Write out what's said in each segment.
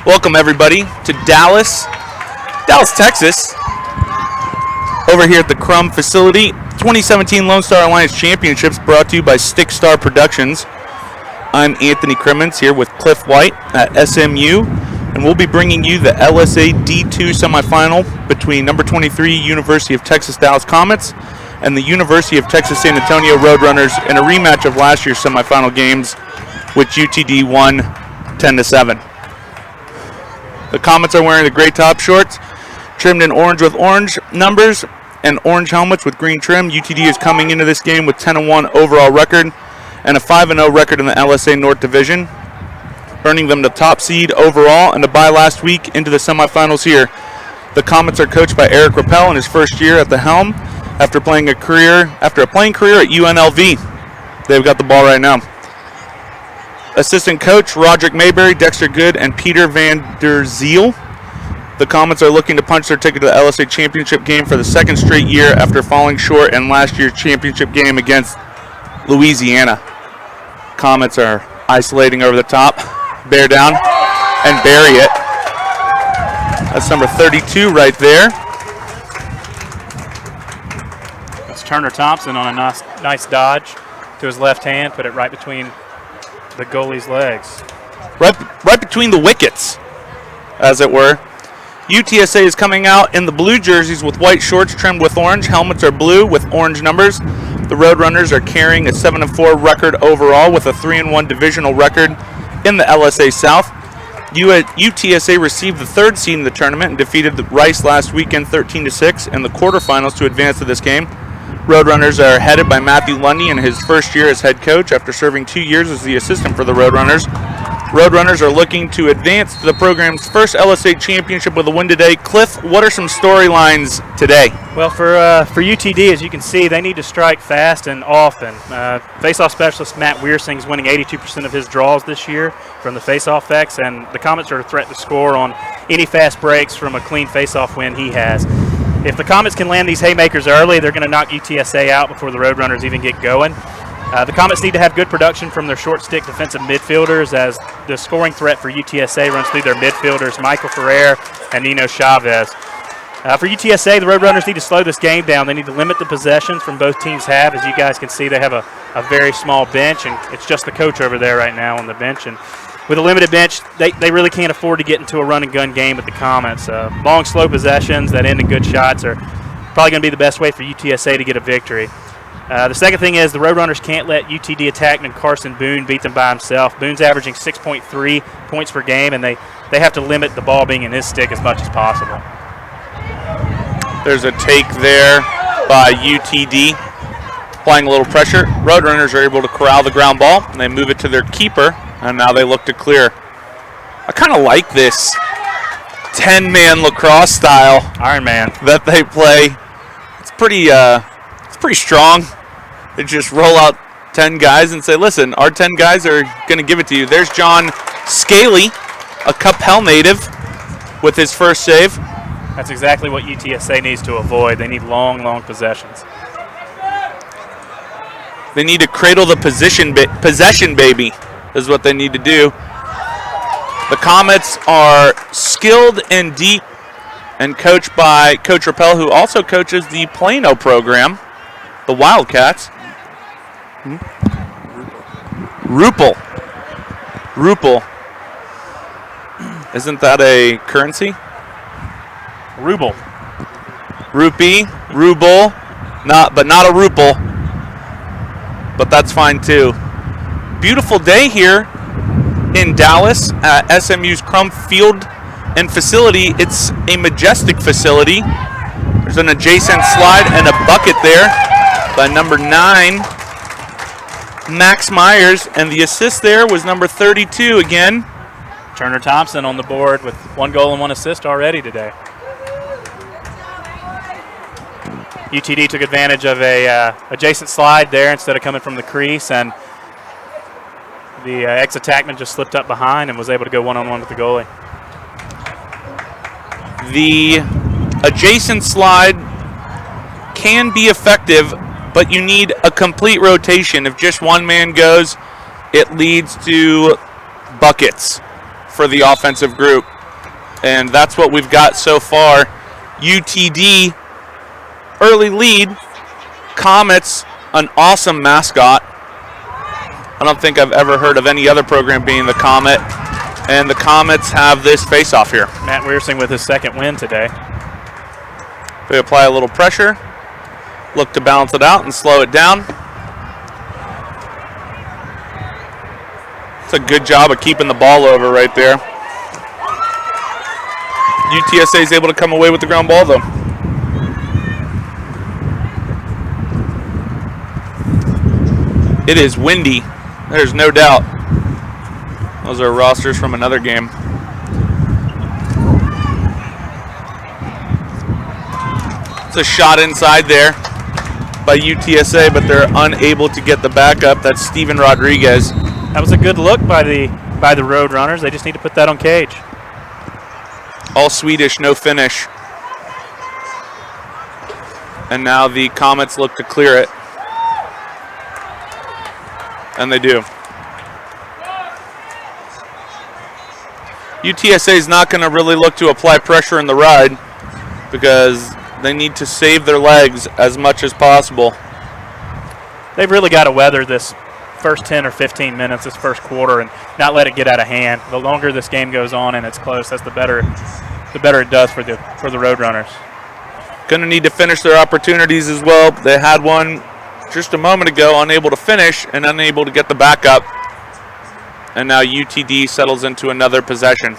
Welcome everybody to Dallas, Texas. Over here at the Crum facility, 2017 Lone Star Alliance Championships brought to you by Stick Star Productions. I'm Anthony Crimmins here with Cliff White at SMU, and we'll be bringing you the LSA D2 semifinal between number 23 University of Texas Dallas Comets and the University of Texas San Antonio Roadrunners in a rematch of last year's semifinal games, which UTD won 10-7. The Comets are wearing the gray top shorts, trimmed in orange with orange numbers and orange helmets with green trim. UTD is coming into this game with 10-1 overall record and a 5-0 record in the LSA North Division, earning them the top seed overall and a bye last week into the semifinals here. The Comets are coached by Eric Rappel in his first year at the helm after playing a career at UNLV. They've got the ball right now. Assistant coach Roderick Mayberry, Dexter Good, and Peter Van Der Ziel. The Comets are looking to punch their ticket to the LSA championship game for the second straight year after falling short in last year's championship game against Louisiana. Comets are isolating over the top, bear down, and bury it. That's number 32 right there. That's Turner Thompson on a nice dodge to his left hand, put it right between the goalie's legs. Right between the wickets, as it were. UTSA is coming out in the blue jerseys with white shorts trimmed with orange. Helmets are blue with orange numbers. The Roadrunners are carrying a 7-4 record overall with a 3-1 divisional record in the LSA South. UTSA received the third seed in the tournament and defeated Rice last weekend 13-6 in the quarterfinals to advance to this game. Roadrunners are headed by Matthew Lundy in his first year as head coach after serving 2 years as the assistant for the Roadrunners. Roadrunners are looking to advance to the program's first LSA championship with a win today. Cliff, what are some storylines today? Well, for UTD, as you can see, they need to strike fast and often. Face-off specialist Matt Weersing is winning 82% of his draws this year from the face-off X, and the Comets are a threat to score on any fast breaks from a clean face-off win he has. If the Comets can land these haymakers early, they're going to knock UTSA out before the Roadrunners even get going. The Comets need to have good production from their short stick defensive midfielders as the scoring threat for UTSA runs through their midfielders, Michael Ferrer and Nino Chavez. For UTSA, the Roadrunners need to slow this game down. They need to limit the possessions from both teams have. As you guys can see, they have a very small bench, and it's just the coach over there right now on the bench. And with a limited bench, they really can't afford to get into a run-and-gun game with the Comets. Long, slow possessions that end in good shots are probably going to be the best way for UTSA to get a victory. The second thing is the Roadrunners can't let UTD attackman Carson Boone beat them by himself. Boone's averaging 6.3 points per game, and they have to limit the ball being in his stick as much as possible. There's a take there by UTD, applying a little pressure. Roadrunners are able to corral the ground ball, and they move it to their keeper, and now they look to clear. I kind of like this 10-man lacrosse style Iron Man that they play. It's pretty strong. They just roll out 10 guys and say, listen, our 10 guys are going to give it to you. There's John Scaly, a Capel native, with his first save. That's exactly what UTSA needs to avoid. They need long, long possessions. They need to cradle the possession, baby, is what they need to do. The Comets are skilled and deep and coached by Coach Rappel, who also coaches the Plano program, the Wildcats. Rupel. Isn't that a currency? Ruble. Rupee, ruble, not a ruple, but that's fine too. Beautiful day here in Dallas at SMU's Crum Field and facility. It's a majestic facility. There's an adjacent slide and a bucket there by number 9, Max Myers, and the assist there was number 32 again. Turner Thompson on the board with 1 goal and 1 assist already today. UTD took advantage of a adjacent slide there instead of coming from the crease, and the ex-attackman just slipped up behind and was able to go one-on-one with the goalie. The adjacent slide can be effective, but you need a complete rotation. If just one man goes, it leads to buckets. for the offensive group. And that's what we've got so far. UTD, early lead. Comets, an awesome mascot. I don't think I've ever heard of any other program being the Comet. And the Comets have this face-off here. Matt Weersing with his second win today. They apply a little pressure, look to balance it out and slow it down. It's a good job of keeping the ball over right there. UTSA is able to come away with the ground ball though. It is windy, there's no doubt. Those are rosters from another game. It's a shot inside there by UTSA, but they're unable to get the backup. That's Steven Rodriguez. That was a good look by the Roadrunners. They just need to put that on cage. All Swedish, no finish. And now the Comets look to clear it. And they do. UTSA is not going to really look to apply pressure in the ride because they need to save their legs as much as possible. They've really got to weather this first 10 or 15 minutes, this first quarter, and not let it get out of hand. The longer this game goes on and it's close, that's the better it does for the Roadrunners. Going to need to finish their opportunities as well. They had one just a moment ago, unable to finish and unable to get the backup. And now UTD settles into another possession.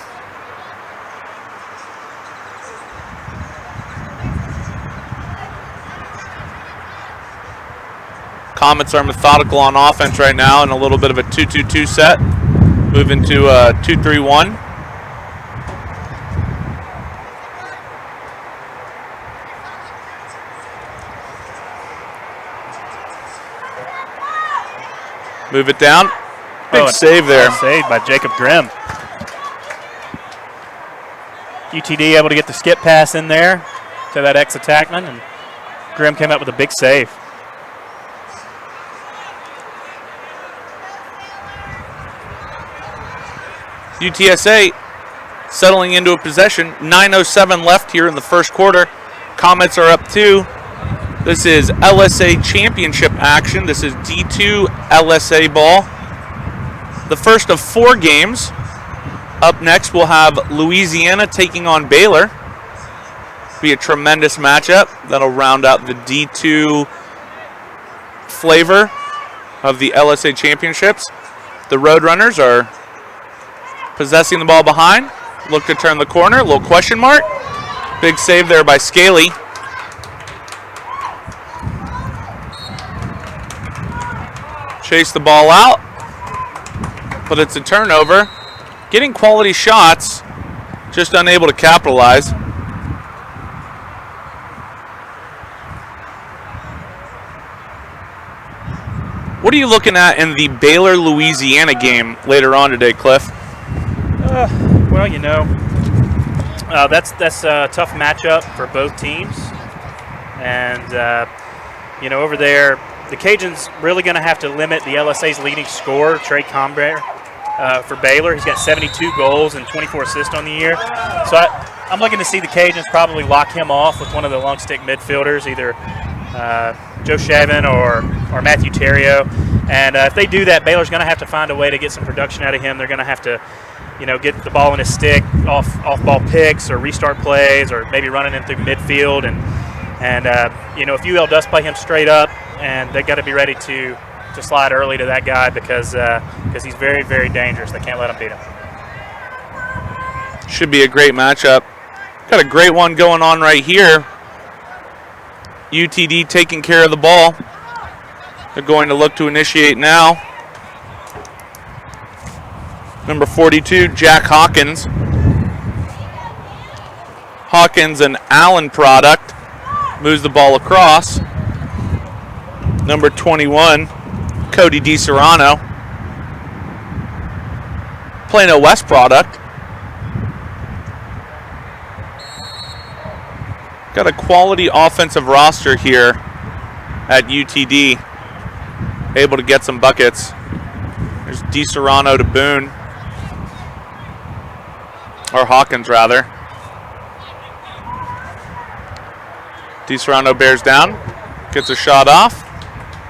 Comets are methodical on offense right now in a little bit of a 2-2-2 set. Move into a 2-3-1. Move it down. Big save there. Saved by Jacob Grimm. UTD able to get the skip pass in there to that ex-attackman, and Grimm came up with a big save. UTSA settling into a possession. 9:07 left here in the first quarter. Comets are up 2. This is LSA championship action. This is D2 LSA ball. The first of 4 games. Up next, we'll have Louisiana taking on Baylor. Be a tremendous matchup. That'll round out the D2 flavor of the LSA championships. The Roadrunners are possessing the ball behind. Look to turn the corner. A little question mark. Big save there by Scaly. Chase the ball out, but it's a turnover. Getting quality shots, just unable to capitalize. What are you looking at in the Baylor-Louisiana game later on today, Cliff? Well, you know, that's a tough matchup for both teams. And, you know, over there, the Cajuns really going to have to limit the LSA's leading scorer, Trey Combear, for Baylor. He's got 72 goals and 24 assists on the year. So I'm looking to see the Cajuns probably lock him off with one of the long stick midfielders, either Joe Shavin or Matthew Terrio. And if they do that, Baylor's going to have to find a way to get some production out of him. They're going to have to, you know, get the ball in his stick, off ball picks or restart plays, or maybe running in through midfield. And you know, if UL does play him straight up, and they got to be ready to slide early to that guy because he's very, very dangerous. They can't let him beat him. Should be a great matchup. Got a great one going on right here. UTD taking care of the ball. They're going to look to initiate now. Number 42, Jack Hawkins. Hawkins, an Allen product, moves the ball across. Number 21, Cody DiSerrano. Plano West product. Got a quality offensive roster here at UTD. Able to get some buckets. There's DiSerrano to Boone. or Hawkins rather. DiSerrano bears down, gets a shot off.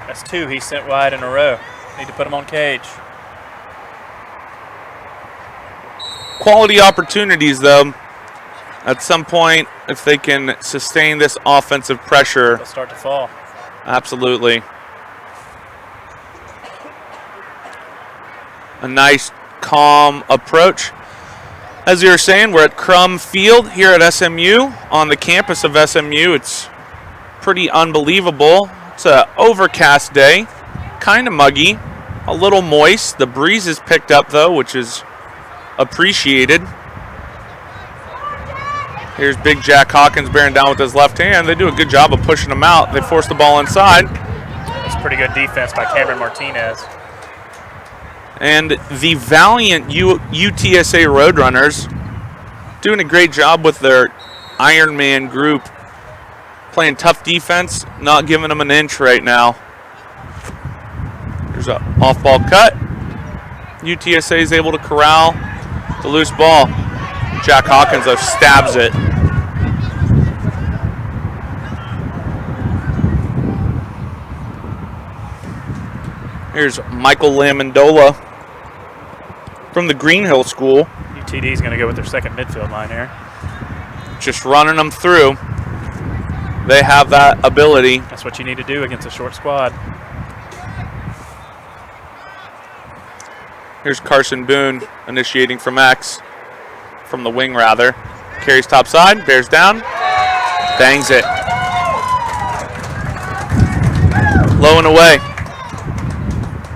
That's 2 he sent wide in a row. Need to put him on cage. Quality opportunities though. At some point, if they can sustain this offensive pressure. They'll start to fall. Absolutely. A nice, calm approach. As you were saying, we're at Crum Field here at SMU, on the campus of SMU. It's pretty unbelievable. It's an overcast day, kind of muggy, a little moist. The breeze is picked up though, which is appreciated. Here's Big Jack Hawkins bearing down with his left hand. They do a good job of pushing him out. They force the ball inside. That's pretty good defense by Cameron Martinez. And the valiant UTSA Roadrunners doing a great job with their Iron Man group. Playing tough defense, not giving them an inch right now. There's an off-ball cut. UTSA is able to corral the loose ball. Jack Hawkins though stabs it. Here's Michael Lamondola from the Green Hill School. UTD is going to go with their second midfield line here. Just running them through. They have that ability. That's what you need to do against a short squad. Here's Carson Boone initiating from X, from the wing rather. Carries top side, bears down, bangs it. Low and away,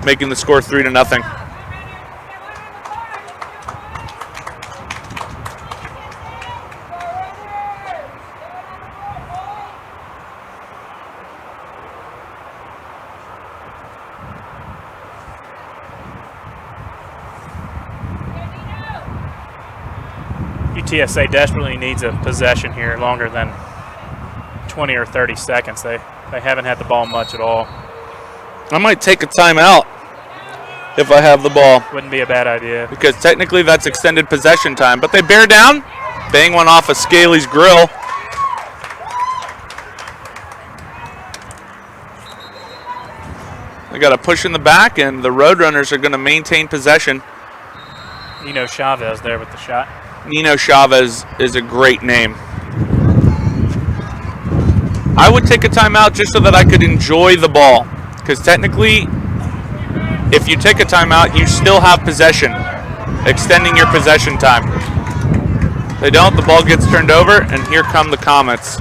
making the score 3-0. UTSA desperately needs a possession here longer than 20 or 30 seconds. They haven't had the ball much at all. I might take a timeout if I have the ball. Wouldn't be a bad idea. Because technically that's extended possession time. But they bear down, bang one off of Scaly's grill. They got a push in the back, and the Roadrunners are going to maintain possession. Nino Chavez there with the shot. Nino Chavez is a great name. I would take a timeout just so that I could enjoy the ball. Because technically, if you take a timeout, you still have possession, extending your possession time. They don't, the ball gets turned over, and here come the Comets.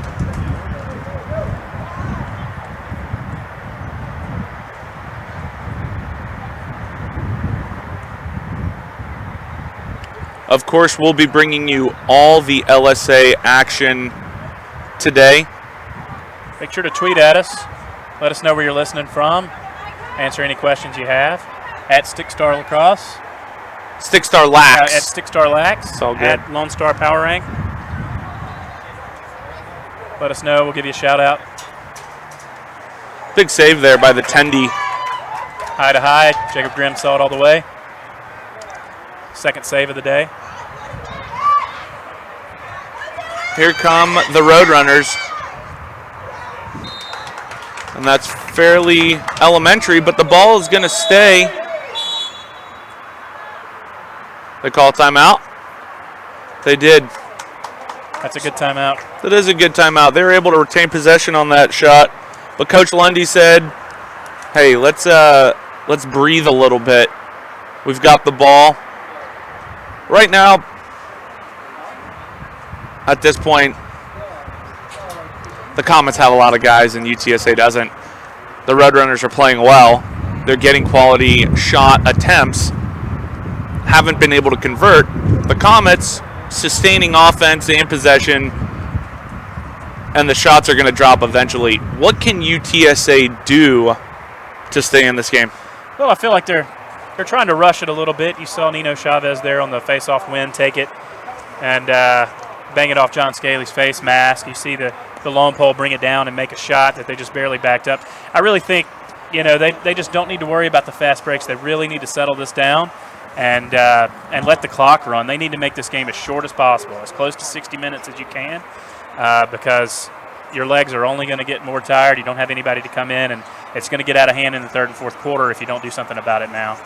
Of course, we'll be bringing you all the LSA action today. Make sure to tweet at us. Let us know where you're listening from. Answer any questions you have. At stickstarlacrosse. Stickstarlax. At stickstarlax. It's all good. At Lone Star Power Rank. Let us know. We'll give you a shout out. Big save there by the Tendy. High to high. Jacob Grimm saw it all the way. Second save of the day. Here come the Roadrunners. And that's fairly elementary, but the ball is going to stay. They call timeout. They did. That's a good timeout. That is a good timeout. They were able to retain possession on that shot. But Coach Lundy said, hey, let's breathe a little bit. We've got the ball. Right now, at this point, the Comets have a lot of guys and UTSA doesn't. The Roadrunners are playing well. They're getting quality shot attempts. Haven't been able to convert. The Comets sustaining offense and possession, and the shots are going to drop eventually. What can UTSA do to stay in this game? Well, I feel like they're trying to rush it a little bit. You saw Nino Chavez there on the face-off win take it and bang it off John Scaly's face mask. You see the lone pole bring it down and make a shot that they just barely backed up. I really think, they just don't need to worry about the fast breaks. They really need to settle this down and let the clock run. They need to make this game as short as possible, as close to 60 minutes as you can, because your legs are only going to get more tired. You don't have anybody to come in, and it's going to get out of hand in the third and fourth quarter if you don't do something about it now.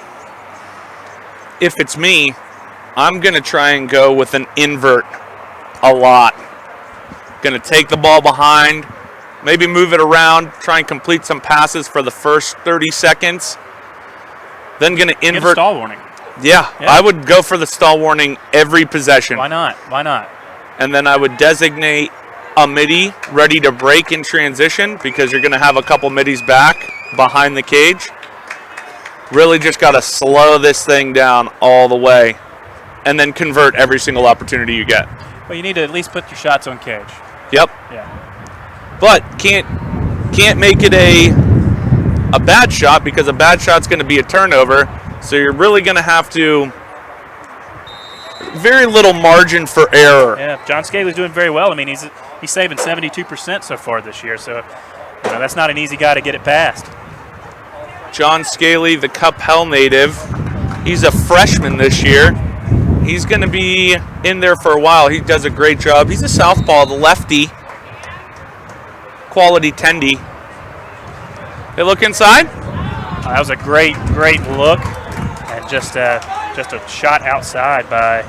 If it's me, I'm going to try and go with an invert a lot. Going to take the ball behind, maybe move it around, try and complete some passes for the first 30 seconds. Then going to invert. Get a stall warning. Yeah, I would go for the stall warning every possession. Why not? Why not? And then I would designate a midi ready to break in transition, because you're going to have a couple middies back behind the cage. Really just got to slow this thing down all the way and then convert every single opportunity you get. Well, you need to at least put your shots on cage. Yep. Yeah. But can't make it a bad shot, because a bad shot's going to be a turnover. So you're really going to have to very little margin for error. Yeah, John Scaly's doing very well. I mean, he's saving 72% so far this year. So that's not an easy guy to get it past. John Scaly, the Cup Hell native, he's a freshman this year. He's going to be in there for a while. He does a great job. He's a southpaw, the lefty. Quality tendy. They look inside. That was a great look, and just a shot outside by,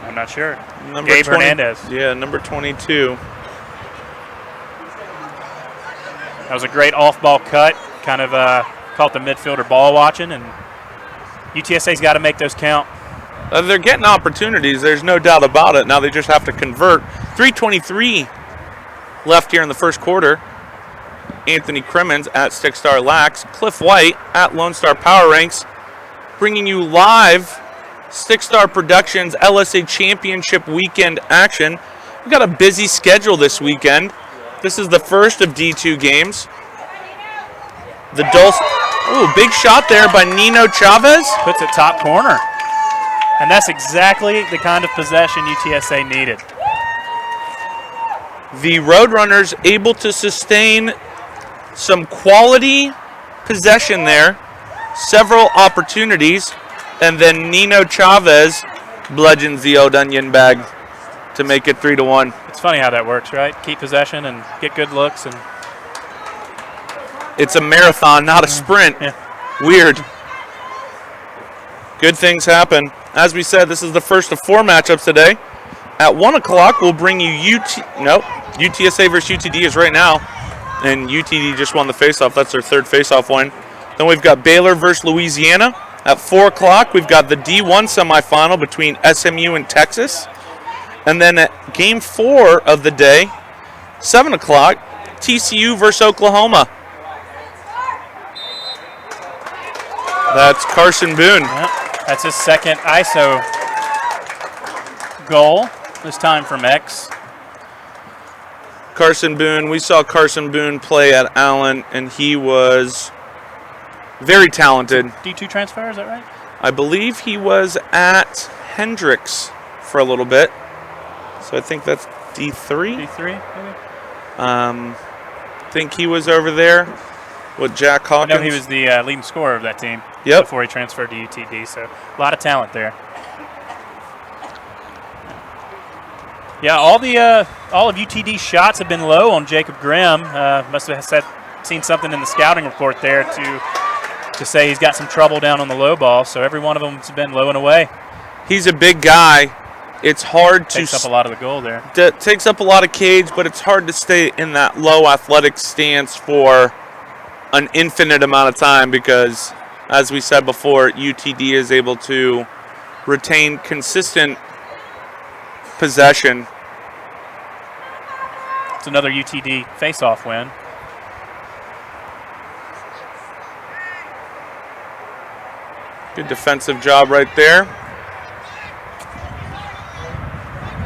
I'm not sure, Gabe Hernandez. Yeah, number 22. That was a great off-ball cut, kind of caught the midfielder ball watching, and UTSA's got to make those count. They're getting opportunities, there's no doubt about it. Now they just have to convert. 3:23 left here in the first quarter. Anthony Crimmins at Stickstar Lax. Cliff White at Lone Star Power Ranks, bringing you live Stickstar Productions LSA Championship weekend action. We've got a busy schedule this weekend. This is the first of D2 games. The Dulce. Ooh, big shot there by Nino Chavez. Puts it top corner. And that's exactly the kind of possession UTSA needed. The Roadrunners able to sustain some quality possession there. Several opportunities. And then Nino Chavez bludgeons the old onion bag to make it 3-1. It's funny how that works, right? Keep possession and get good looks. And it's a marathon, not a sprint. Yeah. Weird. Good things happen. As we said, this is the first of 4 matchups today. At 1 o'clock, we'll bring you UTSA versus UTD is right now. And UTD just won the faceoff. That's their third faceoff win. Then we've got Baylor versus Louisiana. At 4 o'clock, we've got the D1 semifinal between SMU and Texas. And then at game 4 of the day, 7 o'clock, TCU versus Oklahoma. That's Carson Boone. Yep. That's his second ISO goal, this time from X. Carson Boone, we saw Carson Boone play at Allen, and he was very talented. D2 transfer, is that right? I believe he was at Hendrix for a little bit. So I think that's D3. D3, maybe? I think he was over there with Jack Hawkins. I know he was the leading scorer of that team before he transferred to UTD, so a lot of talent there. Yeah, all of UTD's shots have been low on Jacob Grimm. Must have seen something in the scouting report there to say he's got some trouble down on the low ball, so every one of them has been low and away. He's a big guy. It's hard to... Takes up a lot of the goal there. Takes up a lot of cage, but it's hard to stay in that low athletic stance for an infinite amount of time because, as we said before, UTD is able to retain consistent possession. It's another UTD face-off win. Good defensive job right there.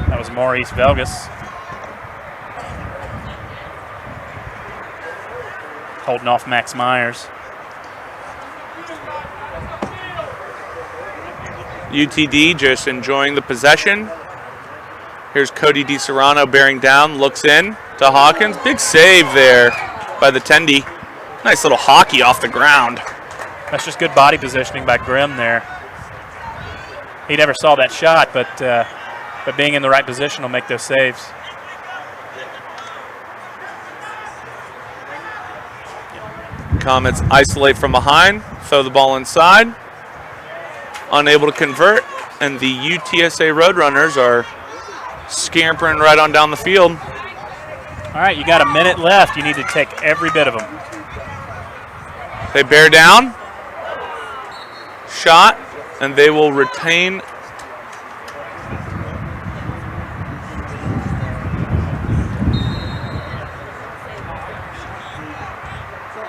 That was Maurice Velgas. Holding off Max Myers. UTD just enjoying the possession. Here's Cody DiSerrano bearing down, looks in to Hawkins. Big save there by the Tendy. Nice little hockey off the ground. That's just good body positioning by Grimm there. He never saw that shot, but being in the right position will make those saves. Comets isolate from behind, throw the ball inside. Unable to convert, and the UTSA Roadrunners are scampering right on down the field. All right, you got a minute left. You need to take every bit of them. They bear down, shot, and they will retain.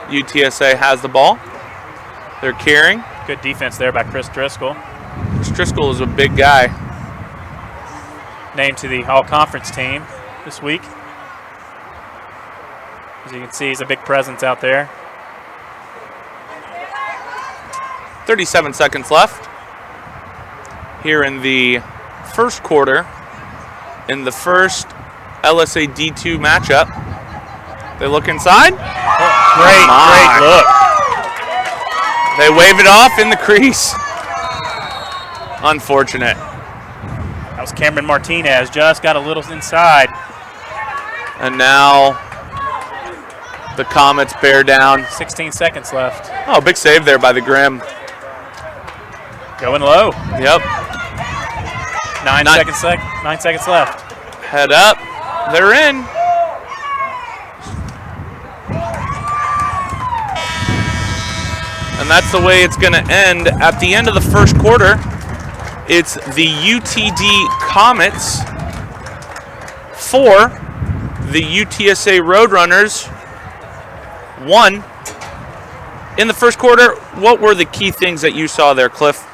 UTSA has the ball. They're carrying. Good defense there by Chris Driscoll. Chris Driscoll is a big guy. Named to the all-conference team this week. As you can see, he's a big presence out there. 37 seconds left here in the first quarter in the first LSA D2 matchup. They look inside. Great look. They wave it off in the crease. Unfortunate. That was Cameron Martinez, just got a little inside. And now the Comets bear down. 16 seconds left. Oh, big save there by the Grimm. Going low. Yep. 9 seconds left. Head up. They're in. And that's the way it's going to end. At the end of the first quarter, it's the UTD Comets 4, the UTSA Roadrunners 1. In the first quarter, what were the key things that you saw there, Cliff?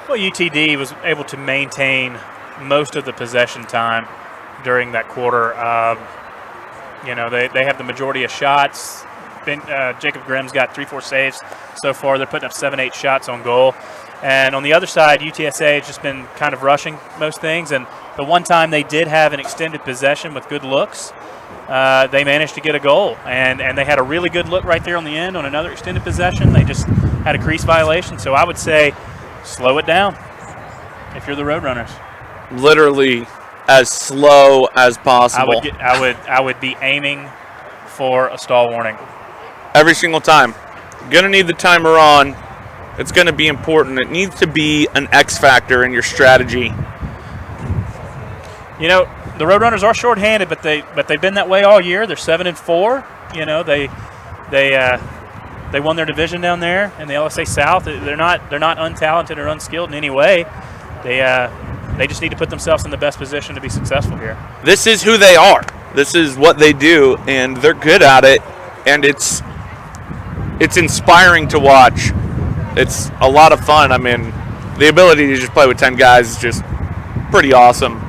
Well, UTD was able to maintain most of the possession time during that quarter. They have the majority of shots. Jacob Grimm's got 3-4 saves so far. They're putting up 7-8 shots on goal. And on the other side, UTSA has just been kind of rushing most things. And the one time they did have an extended possession with good looks, they managed to get a goal. And they had a really good look right there on the end on another extended possession. They just had a crease violation. So I would say slow it down if you're the Roadrunners. Literally as slow as possible. I would be aiming for a stall warning. Every single time. Gonna need the timer on. It's gonna be important. It needs to be an X factor in your strategy. You know, the Roadrunners are shorthanded, but they've been that way all year. They're 7-4. You know, they won their division down there in the LSA South. They're not untalented or unskilled in any way. They just need to put themselves in the best position to be successful here. This is who they are. This is what they do, and they're good at it. And it's inspiring to watch. It's a lot of fun. I mean, the ability to just play with 10 guys is just pretty awesome.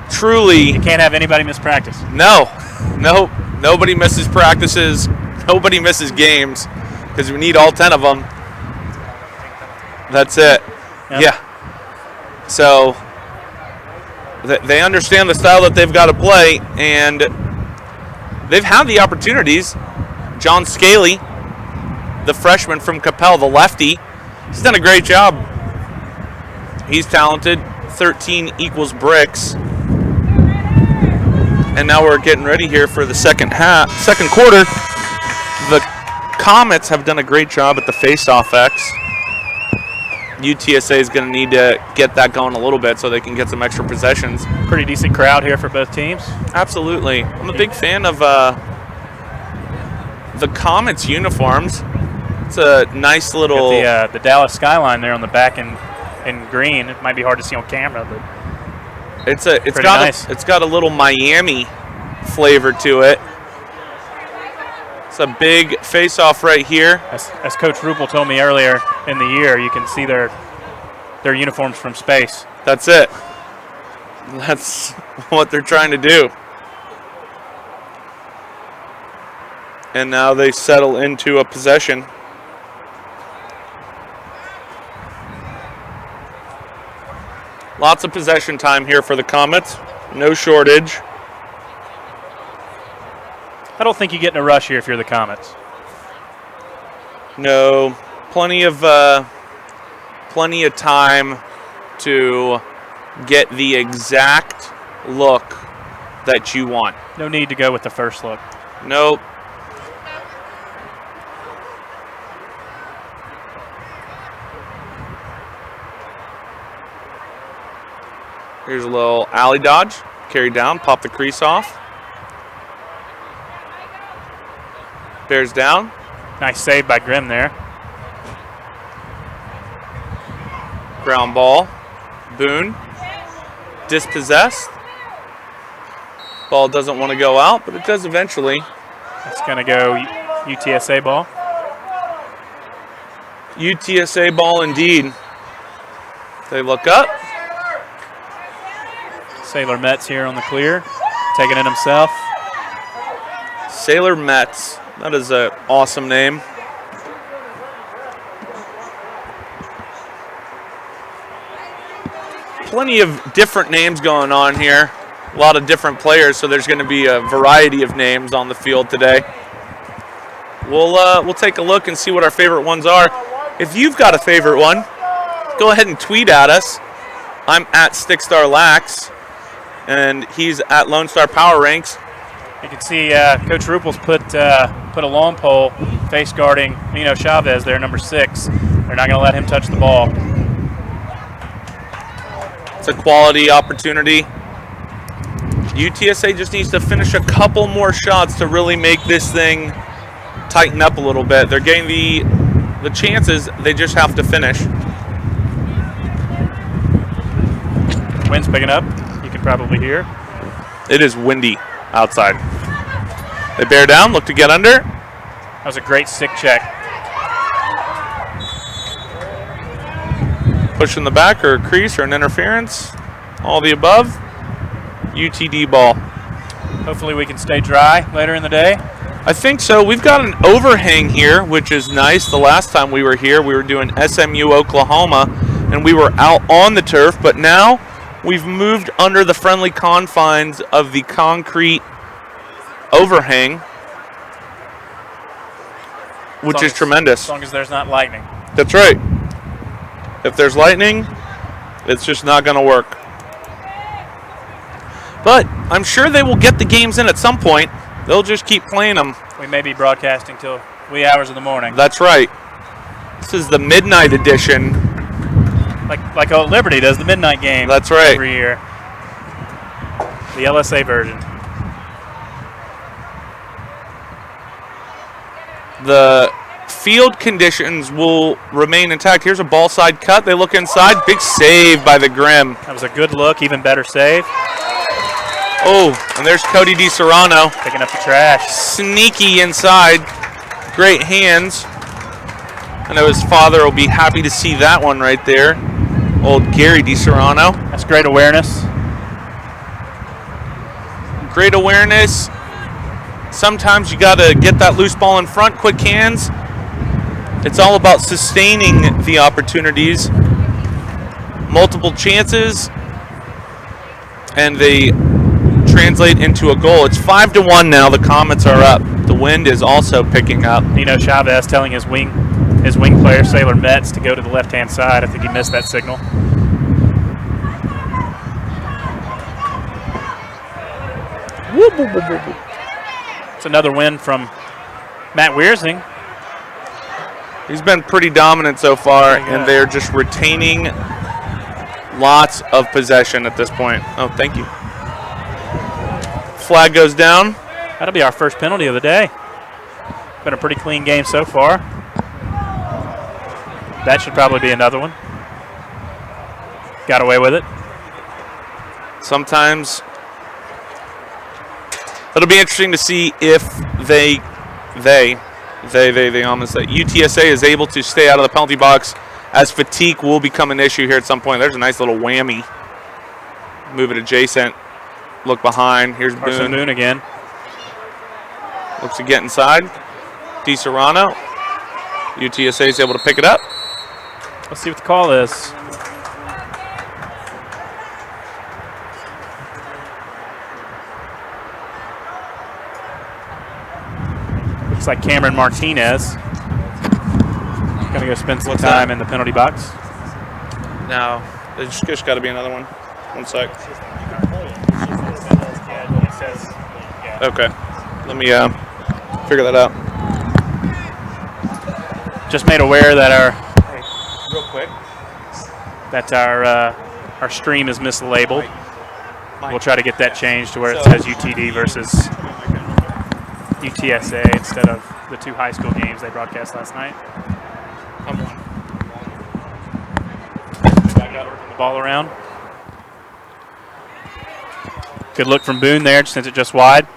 Truly. You can't have anybody miss practice. No. Nobody misses practices. Nobody misses games because we need all 10 of them. That's it. Yep. Yeah. So they understand the style that they've got to play, and they've had the opportunities. John Scaley, the freshman from Capel, the lefty, he's done a great job. He's talented. 13 equals bricks. And now we're getting ready here for the second quarter. The Comets have done a great job at the face-off X. UTSA is going to need to get that going a little bit so they can get some extra possessions. Pretty decent crowd here for both teams. Absolutely. I'm a big fan of the Comets uniforms. It's a nice little... Got the Dallas skyline there on the back in green. It might be hard to see on camera, but it's got nice. It's got a little Miami flavor to it. It's a big face-off right here. As Coach Rupel told me earlier in the year, you can see their uniforms from space. That's it. That's what they're trying to do. And now they settle into a possession. Lots of possession time here for the Comets. No shortage. I don't think you get in a rush here if you're the Comets. No, plenty of time to get the exact look that you want. No need to go with the first look. Nope. Here's a little alley dodge. Carry down, pop the crease off. Bears down. Nice save by Grimm there. Ground ball. Boone. Dispossessed. Ball doesn't want to go out, but it does eventually. It's going to go UTSA ball. UTSA ball indeed. They look up. Sailor Metz here on the clear, taking it himself. Sailor Metz. That is an awesome name. Plenty of different names going on here. A lot of different players, so there's going to be a variety of names on the field today. We'll take a look and see what our favorite ones are. If you've got a favorite one, go ahead and tweet at us. I'm at stickstarlacrosse, and he's at Lone Star Power Ranks. You can see Coach Ruppel's put a long pole face guarding Nino Chavez there, number 6. They're not going to let him touch the ball. It's a quality opportunity. UTSA just needs to finish a couple more shots to really make this thing tighten up a little bit. They're getting the chances, they just have to finish. Wind's picking up, you can probably hear. It is windy outside. They bear down, look to get under. That was a great stick check. Push in the back or a crease or an interference. All the above. UTD ball. Hopefully we can stay dry later in the day. I think so. We've got an overhang here, which is nice. The last time we were here, we were doing SMU Oklahoma, and we were out on the turf, but now we've moved under the friendly confines of the concrete overhang, which is tremendous. As long as there's not lightning. That's right. If there's lightning, it's just not going to work. But I'm sure they will get the games in at some point. They'll just keep playing them. We may be broadcasting till wee hours of the morning. That's right. This is the midnight edition. Like Liberty does the midnight game. That's right. Every year. The LSA version. The field conditions will remain intact. Here's a ball side cut. They look inside. Big save by the Grimm. That was a good look, even better save. Oh, and there's Cody DiSerrano. Picking up the trash. Sneaky inside. Great hands. I know his father will be happy to see that one right there. Old Gary DiSerrano. That's great awareness. Great awareness. Sometimes you got to get that loose ball in front, quick hands. It's all about sustaining the opportunities. Multiple chances, and they translate into a goal. It's 5-1 now. The Comets are up. The wind is also picking up. Nino Chavez telling his wing player, Sailor Metz, to go to the left-hand side. I think he missed that signal. It's another win from Matt Wiersing. He's been pretty dominant so far, and they're just retaining lots of possession at this point. Oh, thank you. Flag goes down. That'll be our first penalty of the day. Been a pretty clean game so far. That should probably be another one. Got away with it. Sometimes it'll be interesting to see if they almost say UTSA is able to stay out of the penalty box, as fatigue will become an issue here at some point. There's a nice little whammy. Move it adjacent. Look behind. Here's Boone. Boone again. Looks to get inside. DiSerrano. UTSA is able to pick it up. Let's see what the call is. Looks like Cameron Martinez. Going to go spend some time in the penalty box. No, there's just got to be another one. One sec. Okay. Let me figure that out. Just made aware that Real quick. Our stream is mislabeled. Mike. We'll try to get that changed to where it says UTD versus UTSA instead of the 2 high school games they broadcast last night. Come on. Back out, working the ball around. Good look from Boone there, sends it just wide.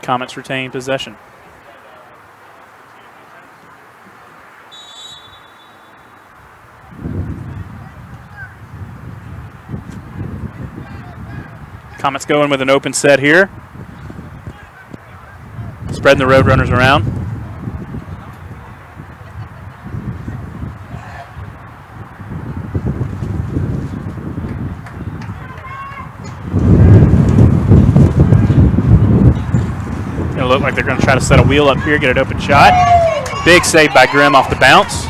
Comets retain possession. Comets going with an open set here. Spreading the Roadrunners around. It'll look like they're going to try to set a wheel up here, get an open shot. Big save by Grimm off the bounce.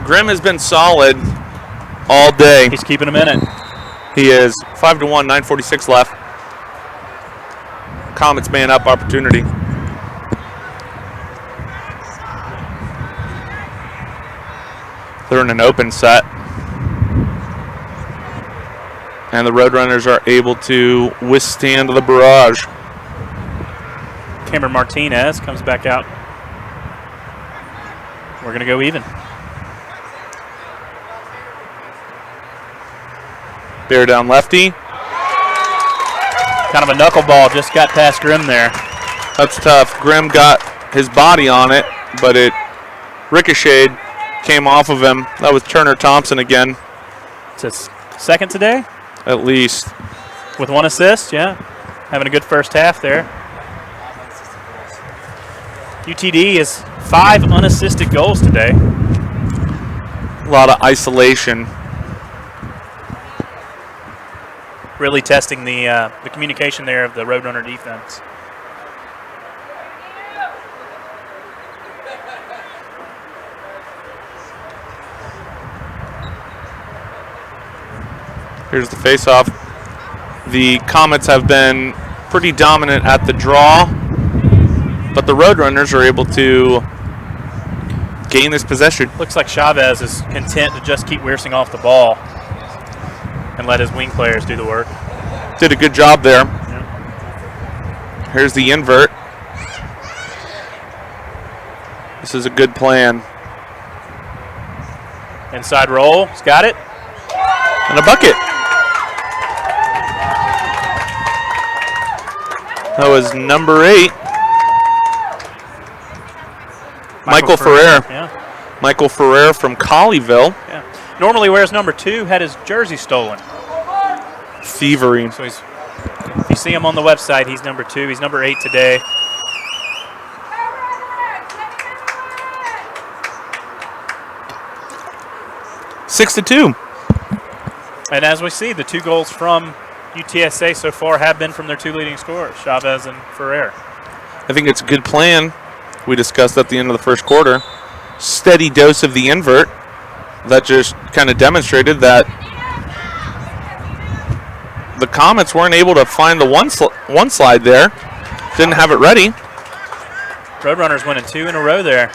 Grimm has been solid all day. He's keeping them in it. He is 5-1, 9:46 left. Comets man up opportunity. They're in an open set. And the Roadrunners are able to withstand the barrage. Cameron Martinez comes back out. We're going to go even. Bear down lefty. Kind of a knuckleball, just got past Grimm there. That's tough. Grimm got his body on it, but it ricocheted, came off of him. That was Turner Thompson again. It's his second today? At least. With 1 assist, yeah. Having a good first half there. UTD is 5 unassisted goals today. A lot of isolation. Really testing the communication there of the Roadrunner defense. Here's the face-off. The Comets have been pretty dominant at the draw, but the Roadrunners are able to gain this possession. Looks like Chavez is content to just keep Weersing off the ball and let his wing players do the work. Did a good job there. Yeah. Here's the invert. This is a good plan. Inside roll, he's got it. And a bucket. That was number 8. Michael Ferrer. Yeah. Michael Ferrer from Colleyville. Yeah. Normally wears number 2, had his jersey stolen. Thievery. So he's, if you see him on the website, he's number 2. He's number 8 today. Six to 2. And as we see, the 2 goals from UTSA so far have been from their 2 leading scorers, Chavez and Ferrer. I think it's a good plan. We discussed at the end of the first quarter. Steady dose of the invert. That just kind of demonstrated that the Comets weren't able to find the one slide there. Didn't have it ready. Roadrunners winning 2 in a row there.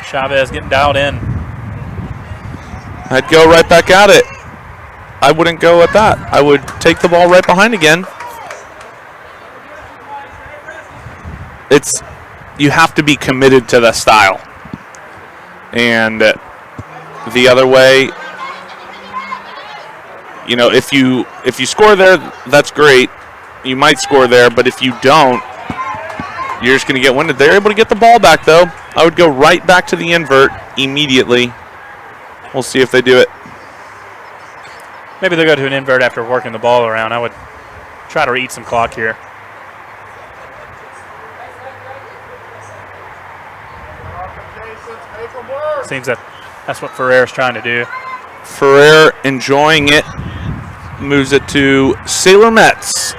Chavez getting dialed in. I'd go right back at it. I wouldn't go at that. I would take the ball right behind again. You have to be committed to the style. And the other way, you know, if you score there, that's great. You might score there, but if you don't, you're just going to get winded. They're able to get the ball back, though. I would go right back to the invert immediately. We'll see if they do it. Maybe they'll go to an invert after working the ball around. I would try to eat some clock here. Seems that's what Ferrer's trying to do. Ferrer enjoying it. Moves it to Sailor Metz.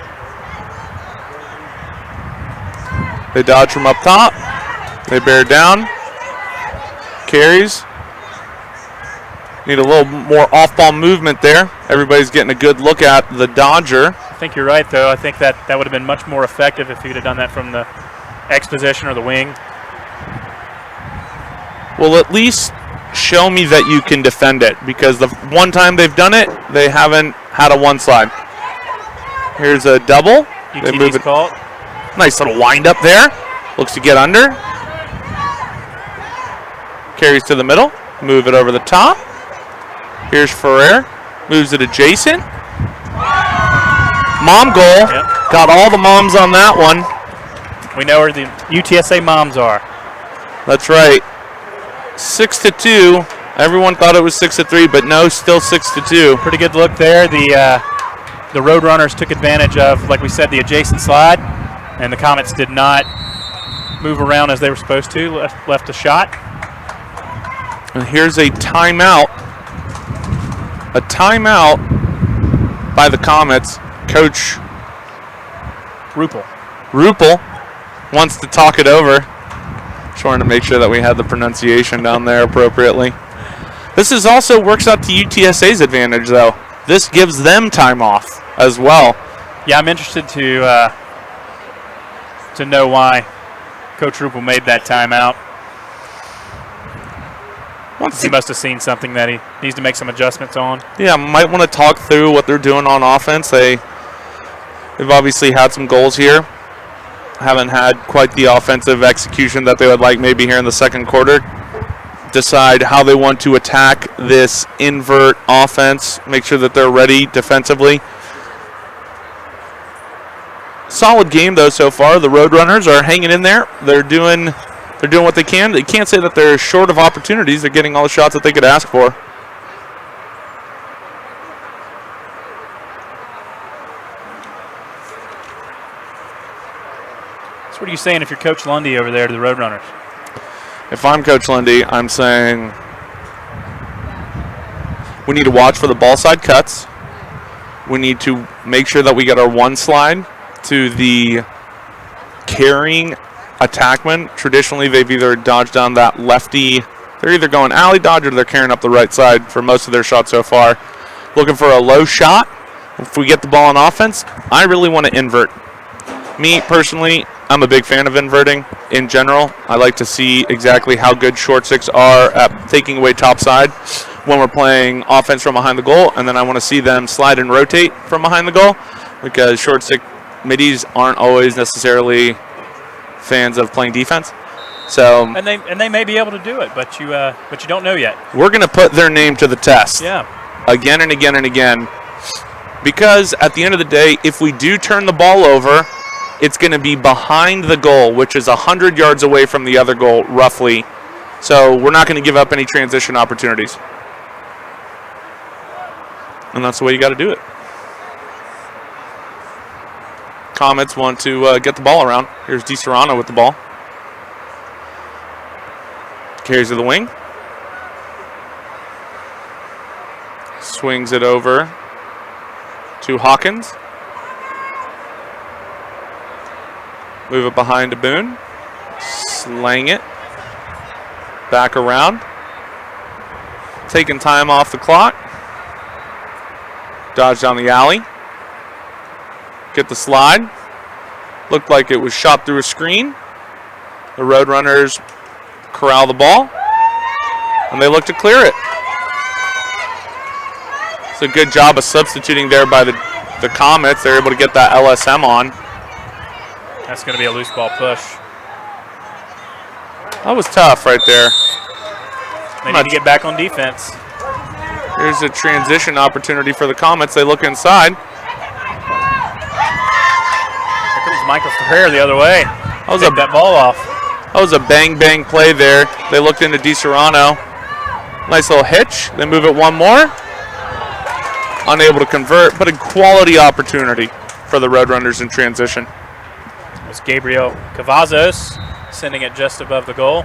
They dodge from up top. They bear down. Carries. Need a little more off-ball movement there. Everybody's getting a good look at the Dodger. I think you're right, though. I think that would have been much more effective if he would have done that from the X position or the wing. Well, at least show me that you can defend it, because the one time they've done it, they haven't had a one slide. Here's a double. They move it. Called. Nice little wind up there. Looks to get under. Carries to the middle. Move it over the top. Here's Ferrer. Moves it adjacent. Mom goal. Yep. Got all the moms on that one. We know where the UTSA moms are. That's right. 6-2. Everyone thought it was 6-3, but no, still 6-2. Pretty good look there. The Roadrunners took advantage of, like we said, the adjacent slide, and the Comets did not move around as they were supposed to. Left a shot. And here's a timeout. A timeout by the Comets. Coach Ruppel wants to talk it over. Trying to make sure that we had the pronunciation down there appropriately. This is also works out to UTSA's advantage, though. This gives them time off as well. Yeah, I'm interested to know why Coach Ruppel made that timeout. He must have seen something that he needs to make some adjustments on. Yeah, might want to talk through what they're doing on offense. They've obviously had some goals here. Haven't had quite the offensive execution that they would like maybe here in the second quarter. Decide how they want to attack this invert offense. Make sure that they're ready defensively. Solid game, though, so far. The Roadrunners are hanging in there. They're doing what they can. They can't say that they're short of opportunities. They're getting all the shots that they could ask for. So what are you saying if you're Coach Lundy over there to the Roadrunners? If I'm Coach Lundy, I'm saying we need to watch for the ball side cuts. We need to make sure that we get our one slide to the carrying attackman. Traditionally, they've either dodged down that lefty. They're either going alley dodge or they're carrying up the right side for most of their shots so far. Looking for a low shot. If we get the ball on offense, I really want to invert. Me, personally, I'm a big fan of inverting in general. I like to see exactly how good short sticks are at taking away top side when we're playing offense from behind the goal, and then I want to see them slide and rotate from behind the goal, because short stick middies aren't always necessarily fans of playing defense. So and they may be able to do it, but you don't know yet. We're going to put their name to the test. Yeah. Again and again and again, because at the end of the day, if we do turn the ball over, it's going to be behind the goal, which is 100 yards away from the other goal, roughly. So we're not going to give up any transition opportunities. And that's the way you got to do it. Comets want to get the ball around. Here's DiSerrano with the ball. Carries to the wing. Swings it over to Hawkins. Move it behind to Boone. Slang it. Back around. Taking time off the clock. Dodge down the alley. Get the slide. Looked like it was shot through a screen. The Roadrunners corral the ball. And they look to clear it. It's a good job of substituting there by the Comets. They're able to get that LSM on. That's going to be a loose ball push. That was tough right there. They need to get back on defense. Here's a transition opportunity for the Comets. They look inside. Here comes Michael Ferrer the other way. Take that ball off. That was a bang-bang play there. They looked into DiSerrano. Nice little hitch. They move it one more. Unable to convert, but a quality opportunity for the Roadrunners in transition. It's Gabriel Cavazos sending it just above the goal.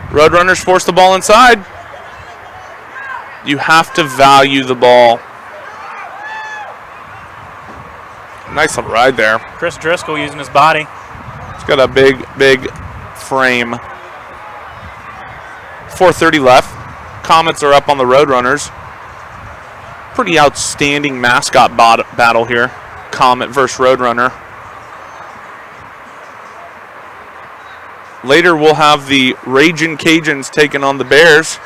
Roadrunners force the ball inside. You have to value the ball. Nice little ride there. Chris Driscoll using his body. He's got a big, big frame. 4:30 left. Comets are up on the Roadrunners. Pretty outstanding mascot battle here. Comet versus Roadrunner. Later we'll have the Ragin' Cajuns taking on the Bears.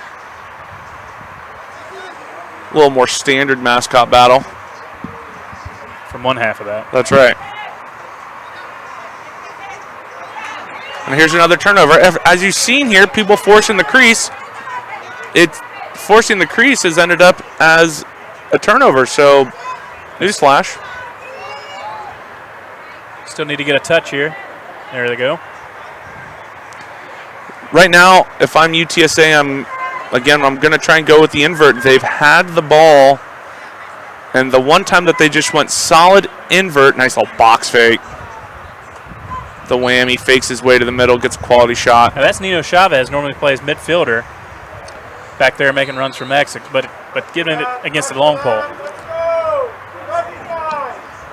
A little more standard mascot battle. From one half of that. That's right. And here's another turnover. As you've seen here, people forcing the crease. Forcing the crease has ended up as a turnover, so newsflash. Still need to get a touch here. There they go. Right now, if I'm UTSA, I'm going to try and go with the invert. They've had the ball, and the one time that they just went solid invert, nice little box fake. The whammy, fakes his way to the middle, gets a quality shot. Now that's Nino Chavez, normally plays midfielder. Back there making runs from exit, but getting it against the long pole.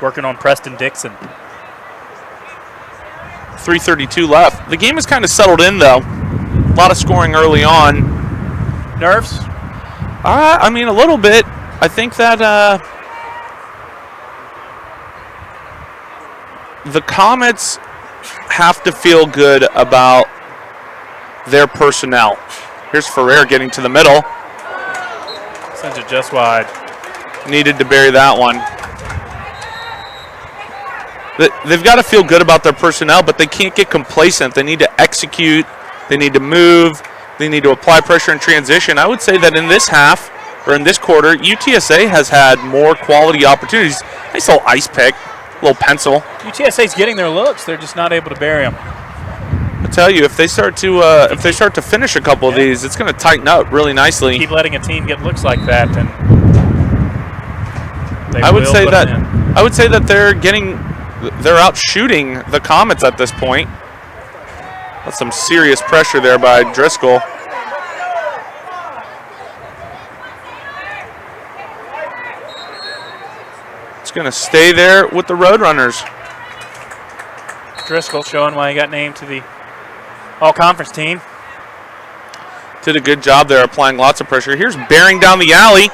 Working on Preston Dixon. 3:32 left. The game has kind of settled in, though. A lot of scoring early on. Nerves? I mean, a little bit. I think that the Comets have to feel good about their personnel. Here's Ferrer getting to the middle. Sends it just wide. Needed to bury that one. They've got to feel good about their personnel, but they can't get complacent. They need to execute. They need to move. They need to apply pressure in transition. I would say that in this half, or in this quarter, UTSA has had more quality opportunities. Nice little ice pick, little pencil. UTSA's getting their looks. They're just not able to bury them. I tell you, if they start to finish a couple of these, it's going to tighten up really nicely. Keep letting a team get looks like that, and I would say that they're out shooting the Comets at this point. That's some serious pressure there by Driscoll. It's going to stay there with the Roadrunners. Driscoll showing why he got named to the all-conference team. Did a good job there applying lots of pressure. Here's bearing down the alley.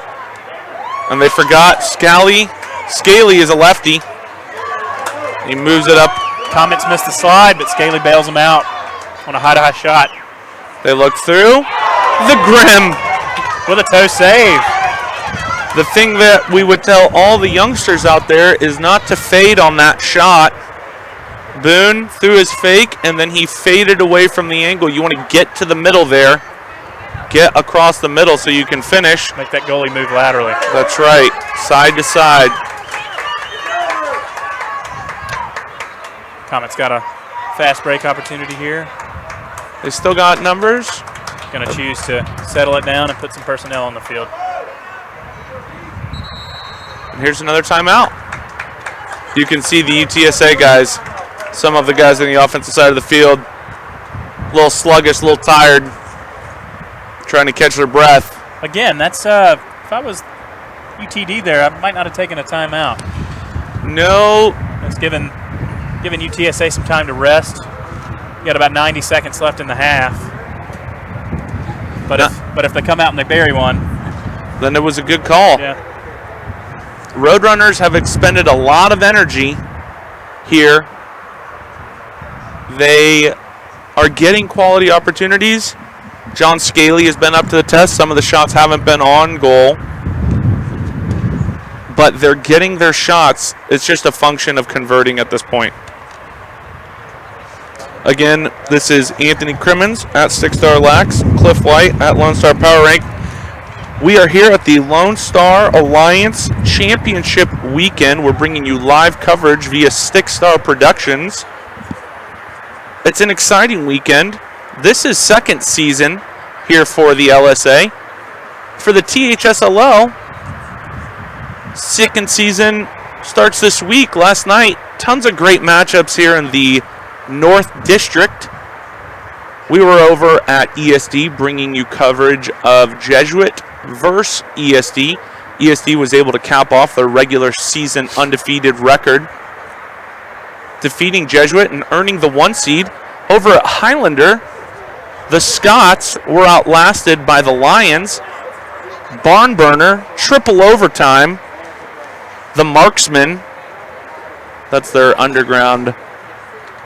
And they forgot Scaly is a lefty. He moves it up. Comets missed the slide, but Scaly bails him out on a high-to-high shot. They look through. The Grim. With a toe save. The thing that we would tell all the youngsters out there is not to fade on that shot. Boone threw his fake, and then he faded away from the angle. You want to get to the middle there. Get across the middle so you can finish. Make that goalie move laterally. That's right. Side to side. Comets got a fast break opportunity here. They still got numbers. Going to choose to settle it down and put some personnel on the field. And here's another timeout. You can see the UTSA guys, some of the guys on the offensive side of the field, a little sluggish, a little tired, trying to catch their breath. Again, that's if I was UTD there, I might not have taken a timeout. No. That's giving UTSA some time to rest. You got about 90 seconds left in the half. But if they come out and they bury one, then it was a good call. Yeah. Roadrunners have expended a lot of energy here. They are getting quality opportunities. John Scaly has been up to the test. Some of the shots haven't been on goal. But they're getting their shots. It's just a function of converting at this point. Again, this is Anthony Crimmins at Six Star Lax, Cliff White at Lone Star Power Rank. We are here at the Lone Star Alliance Championship Weekend. We're bringing you live coverage via Six Star Productions. It's an exciting weekend. This is second season here for the LSA. For the THSLL, second season starts this week. Last night, tons of great matchups here in the North District. We were over at ESD bringing you coverage of Jesuit versus ESD. ESD was able to cap off their regular season undefeated record defeating Jesuit and earning the 1 seed. Over at Highlander, the Scots were outlasted by the Lions. Barn burner, triple overtime. The Marksmen, that's their underground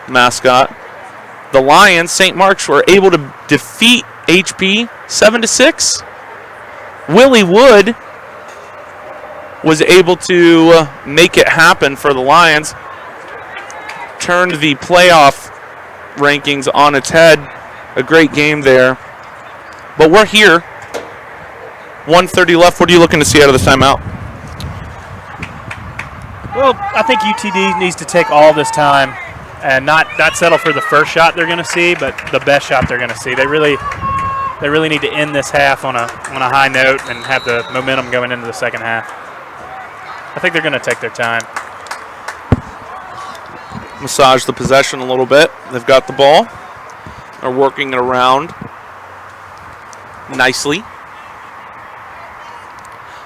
mascot. The Lions, St. Mark's, were able to defeat HP 7-6. Willie Wood was able to make it happen for the Lions. Turned the playoff rankings on its head. A great game there. But we're here. 1:30 left. What are you looking to see out of this timeout? Well, I think UTD needs to take all this time and not settle for the first shot they're going to see, but the best shot they're going to see. They really need to end this half on a high note and have the momentum going into the second half. I think they're going to take their time. Massage the possession a little bit. They've got the ball. They're working it around nicely.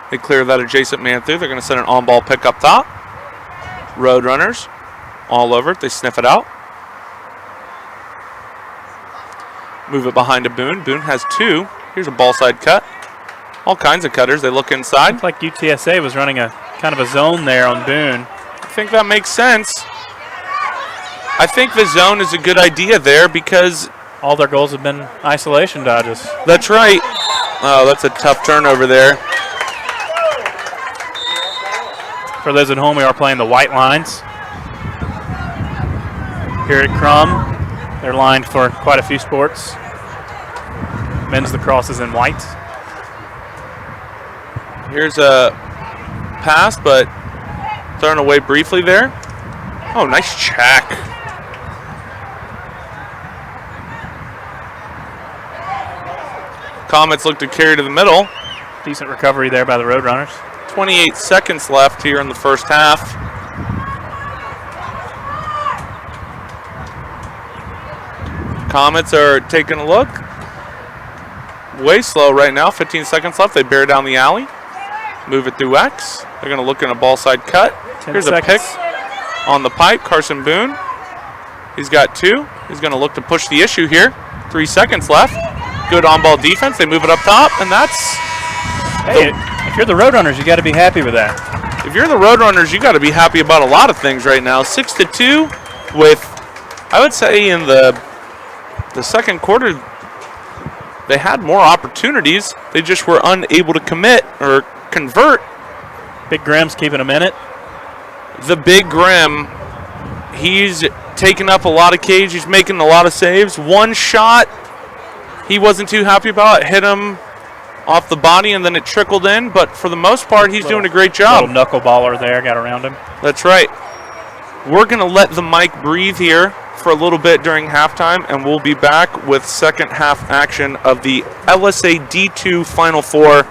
They clear that adjacent man through. They're going to send an on-ball pick up top. Roadrunners all over it. They sniff it out. Move it behind to Boone. Boone has 2. Here's a ball side cut. All kinds of cutters. They look inside. Looks like UTSA was running a kind of a zone there on Boone. I think that makes sense. I think the zone is a good idea there because all their goals have been isolation dodges. That's right. Oh, that's a tough turnover there. For those at home, we are playing the white lines. Here at Crum, they're lined for quite a few sports. Men's lacrosse is in white. Here's a pass, but thrown away briefly there. Oh, nice check. Comets look to carry to the middle. Decent recovery there by the Roadrunners. 28 seconds left here in the first half. Comets are taking a look. Way slow right now. 15 seconds left. They bear down the alley. Move it through X. They're going to look in a ball side cut. Here's a pick on the pipe. Carson Boone. He's got 2. He's going to look to push the issue here. 3 seconds left. Good on-ball defense. They move it up top, and that's... Hey, if you're the Roadrunners, you got to be happy with that. If you're the Roadrunners, you got to be happy about a lot of things right now. 6-2 with, I would say, in the second quarter, they had more opportunities. They just were unable to commit or convert. Big Grim's keeping them in it. The Big Grim, he's taking up a lot of cage. He's making a lot of saves. One shot he wasn't too happy about. It hit him off the body, and then it trickled in. But for the most part, he's doing a great job. Little knuckleballer there, got around him. That's right. We're going to let the mic breathe here for a little bit during halftime, and we'll be back with second half action of the LSA D2 Final Four,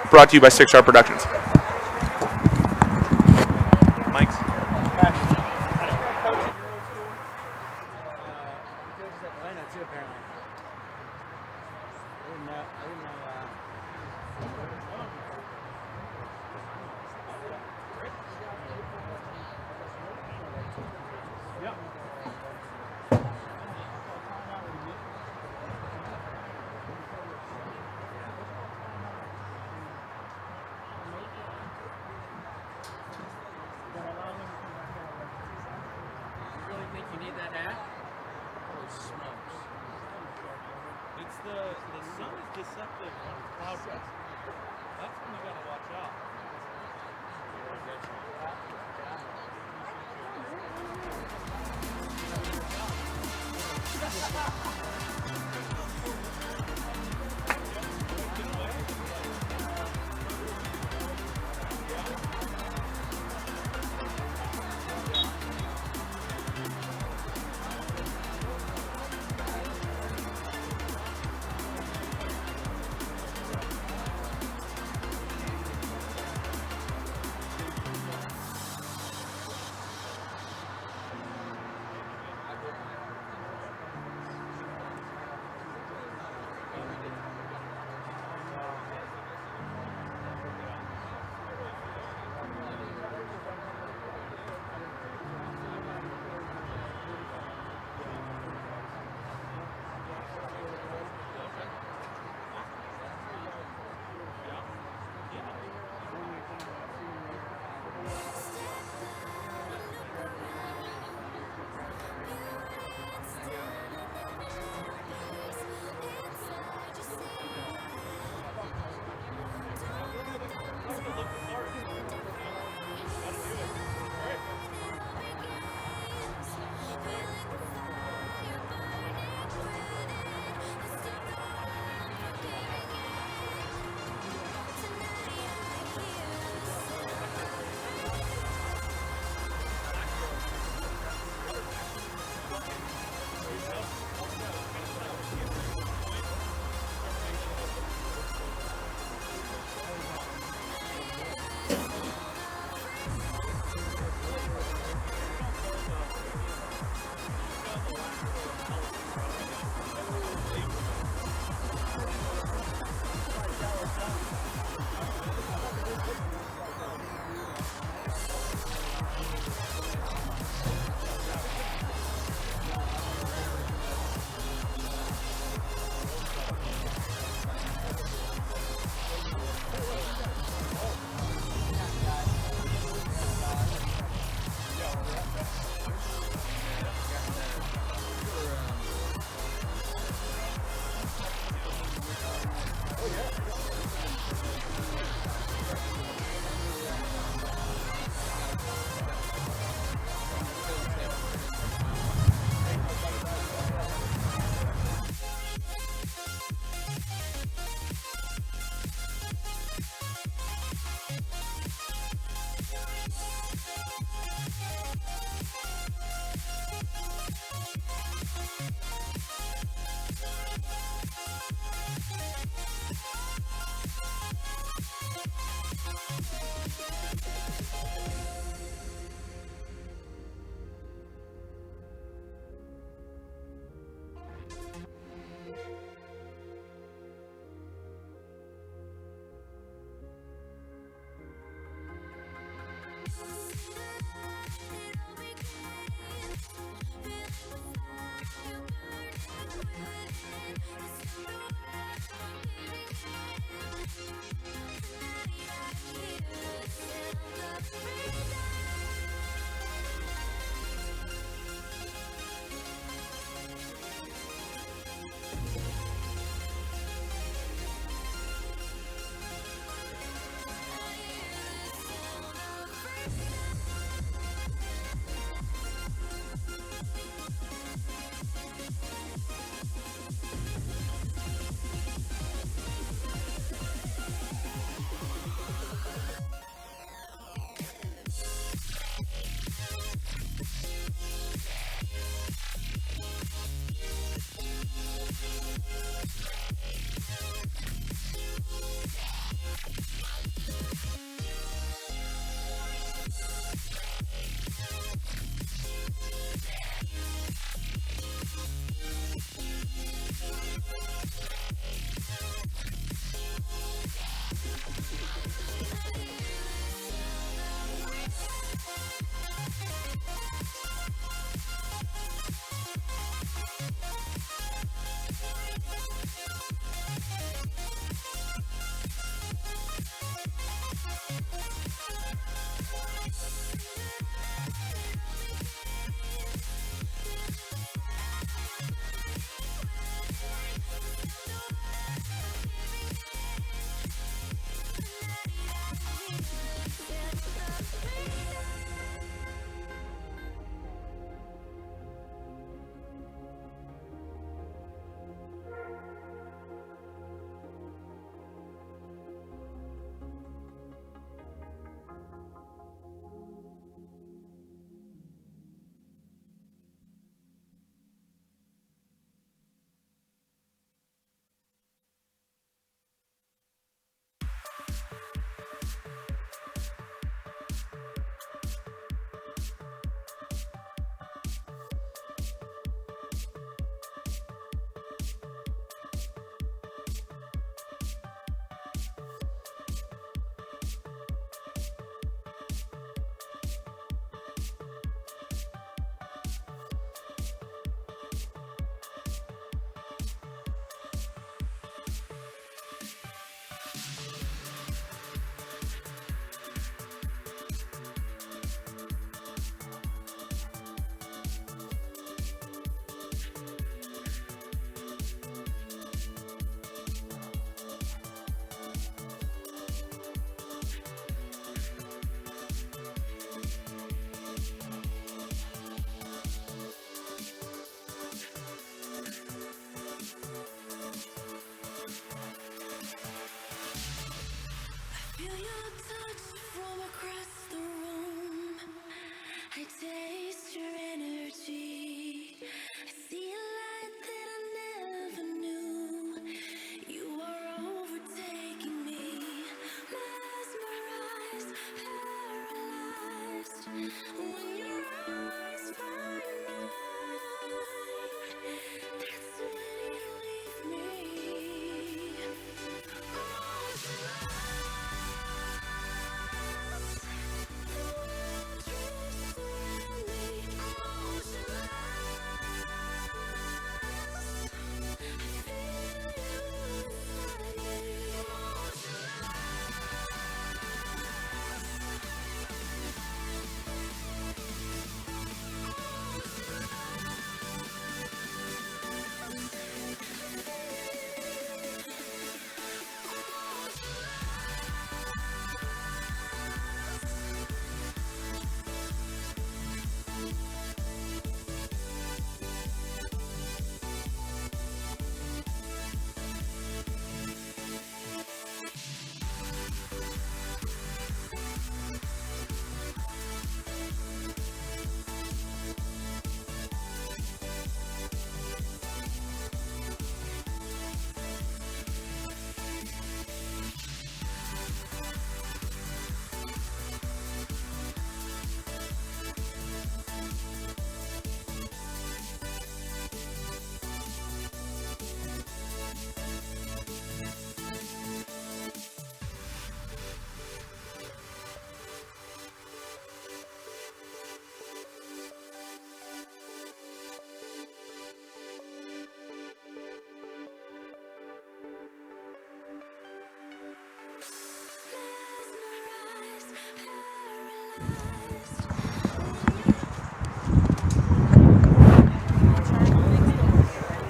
brought to you by Six Star Productions. Mike's.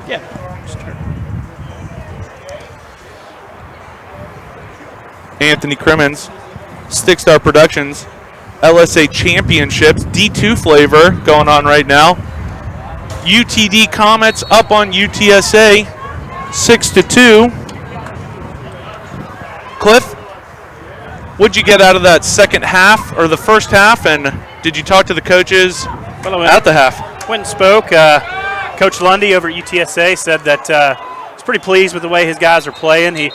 Yeah. Just turn. Anthony Crimmins, Stickstar Productions, LSA Championships, D2 flavor going on right now. UTD Comets up on UTSA, 6-2. Cliff, what'd you get out of that second half or the first half, and did you talk to the coaches at the half? Went and spoke. Coach Lundy over at UTSA said that he's pretty pleased with the way his guys are playing. He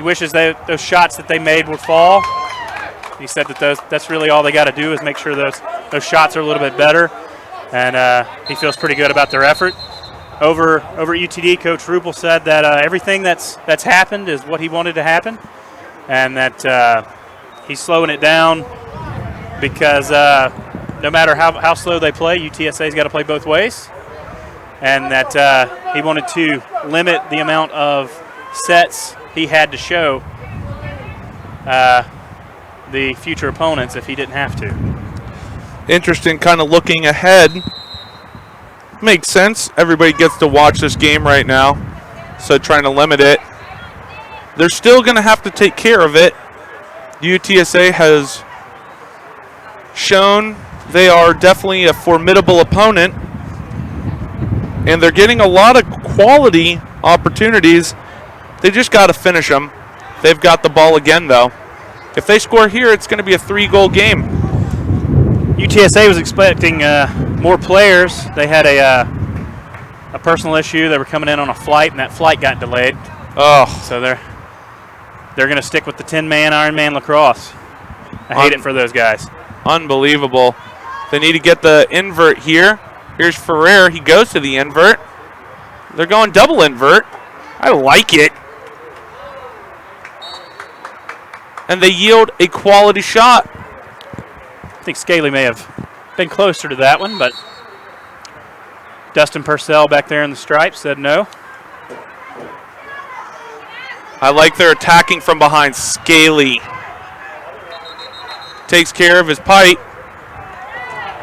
wishes those shots that they made would fall. He said that that's really all they got to do is make sure those shots are a little bit better, and he feels pretty good about their effort. Over at UTD, Coach Rupel said that everything that's happened is what he wanted to happen, and that he's slowing it down because no matter how slow they play, UTSA's got to play both ways, and that he wanted to limit the amount of sets he had to show the future opponents if he didn't have to. Interesting, kind of looking ahead. Makes sense. Everybody gets to watch this game right now, so trying to limit it. They're still going to have to take care of it. UTSA has shown they are definitely a formidable opponent, and they're getting a lot of quality opportunities. They just got to finish them. They've got the ball again, though. If they score here, it's going to be a 3-goal game. UTSA was expecting more players. They had a personal issue. They were coming in on a flight, and that flight got delayed. Oh, so they're going to stick with the 10-man Ironman lacrosse. I hate it for those guys. Unbelievable. They need to get the invert here. Here's Ferrer. He goes to the invert. They're going double invert. I like it. And they yield a quality shot. I think Scaly may have been closer to that one, but Dustin Purcell back there in the stripes said no. I like their attacking from behind. Scaly takes care of his pipe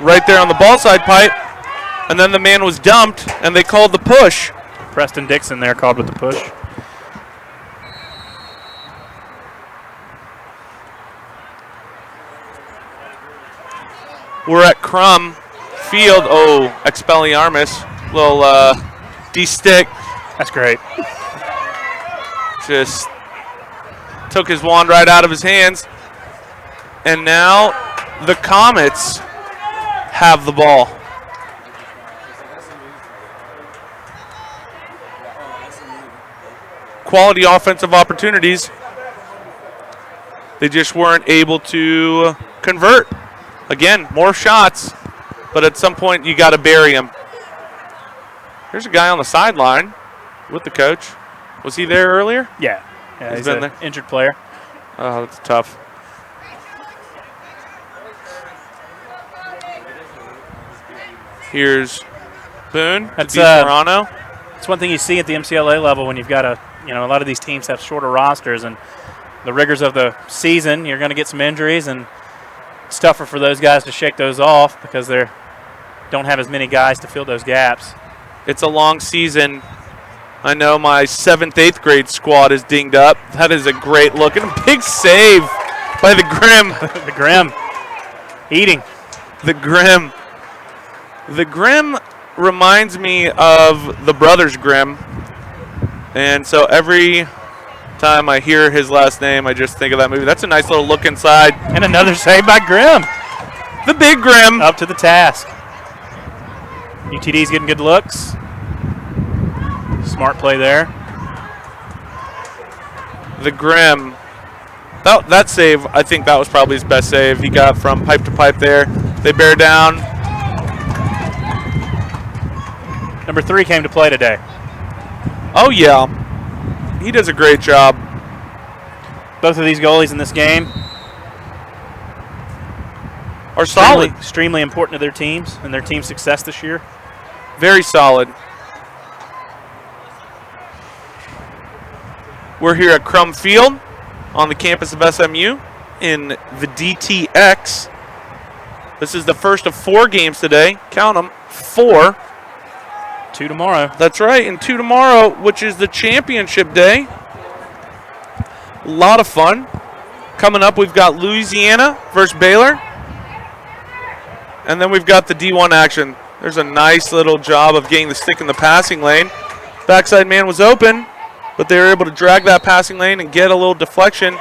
right there on the ball side pipe, and then the man was dumped, and they called the push. Preston Dixon there called with the push. We're at Crum Field. Oh, Expelliarmus. Little D-stick. That's great. Just took his wand right out of his hands. And now the Comets have the ball. Quality offensive opportunities. They just weren't able to convert. Again, more shots, but at some point you got to bury him. There's a guy on the sideline with the coach. Was he there earlier? Yeah, he's been an there. injured player. Oh, that's tough. Here's Boone. That's Toronto. It's one thing you see at the MCLA level when you've got a lot of these teams have shorter rosters, and the rigors of the season, you're going to get some injuries, and it's tougher for those guys to shake those off because they don't have as many guys to fill those gaps. It's a long season. I know my 7th, 8th grade squad is dinged up. That is a great look. And a big save by the Grim. The Grim. Eating. The Grim. The Grim reminds me of the Brothers Grimm. And so every time I hear his last name, I just think of that movie. That's a nice little look inside. And another save by Grim. The big Grim. Up to the task. UTD's getting good looks. Smart play there. The Grim. That save, I think that was probably his best save. He got from pipe to pipe there. They bear down. Number 3 came to play today. Oh, yeah. He does a great job. Both of these goalies in this game are solid. Extremely important to their teams and their team's success this year. Very solid. We're here at Crum Field on the campus of SMU. in the DTX. This is the first of 4 games today. Count them, 4. 2 tomorrow. That's right, and 2 tomorrow, which is the championship day. A lot of fun. Coming up, we've got Louisiana versus Baylor. And then we've got the D1 action. There's a nice little job of getting the stick in the passing lane. Backside man was open, but they were able to drag that passing lane and get a little deflection.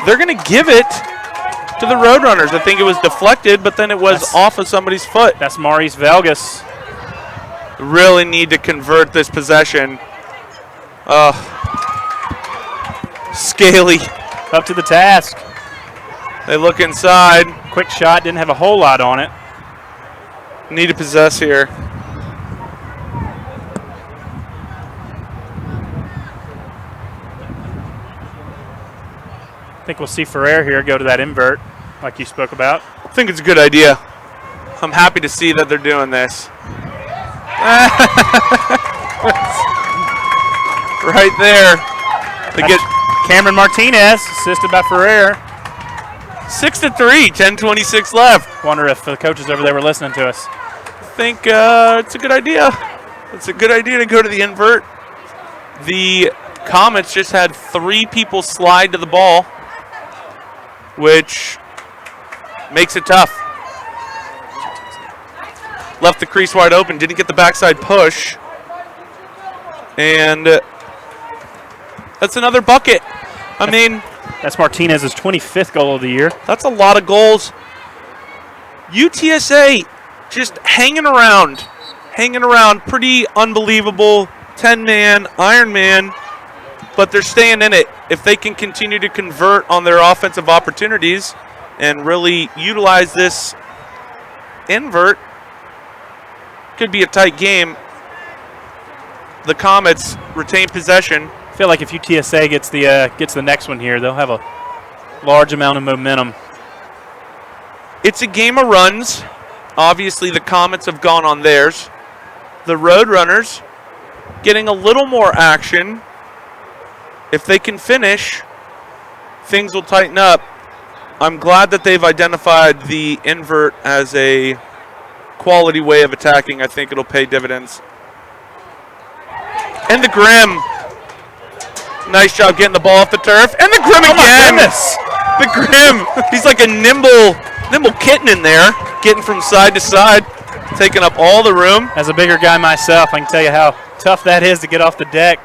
They're going to give it to the Roadrunners. I think it was deflected, but then it was off of somebody's foot. That's Maurice Velgas. Really need to convert this possession. Scaly. Up to the task. They look inside. Quick shot, didn't have a whole lot on it. Need to possess here. I think we'll see Ferrer here go to that invert like you spoke about. I think it's a good idea. I'm happy to see that they're doing this. Right there. They get Cameron Martinez, assisted by Ferrer. 6-3, 10:26 left. Wonder if the coaches over there were listening to us. I think it's a good idea. It's a good idea to go to the invert. The Comets just had 3 people slide to the ball, which makes it tough. Left the crease wide open, didn't get the backside push. And that's another bucket. I mean, that's Martinez's 25th goal of the year. That's a lot of goals. UTSA just hanging around. Pretty unbelievable. 10-man, Iron Man. But they're staying in it. If they can continue to convert on their offensive opportunities and really utilize this invert, could be a tight game. The Comets retain possession. I feel like if UTSA gets the next one here, they'll have a large amount of momentum. It's a game of runs. Obviously, the Comets have gone on theirs. The Roadrunners getting a little more action. If they can finish, things will tighten up. I'm glad that they've identified the invert as a quality way of attacking. I think it'll pay dividends. And the Grim. Nice job getting the ball off the turf. And the Grim again. The Grim. He's like a nimble kitten in there, getting from side to side, taking up all the room. As a bigger guy myself, I can tell you how tough that is to get off the deck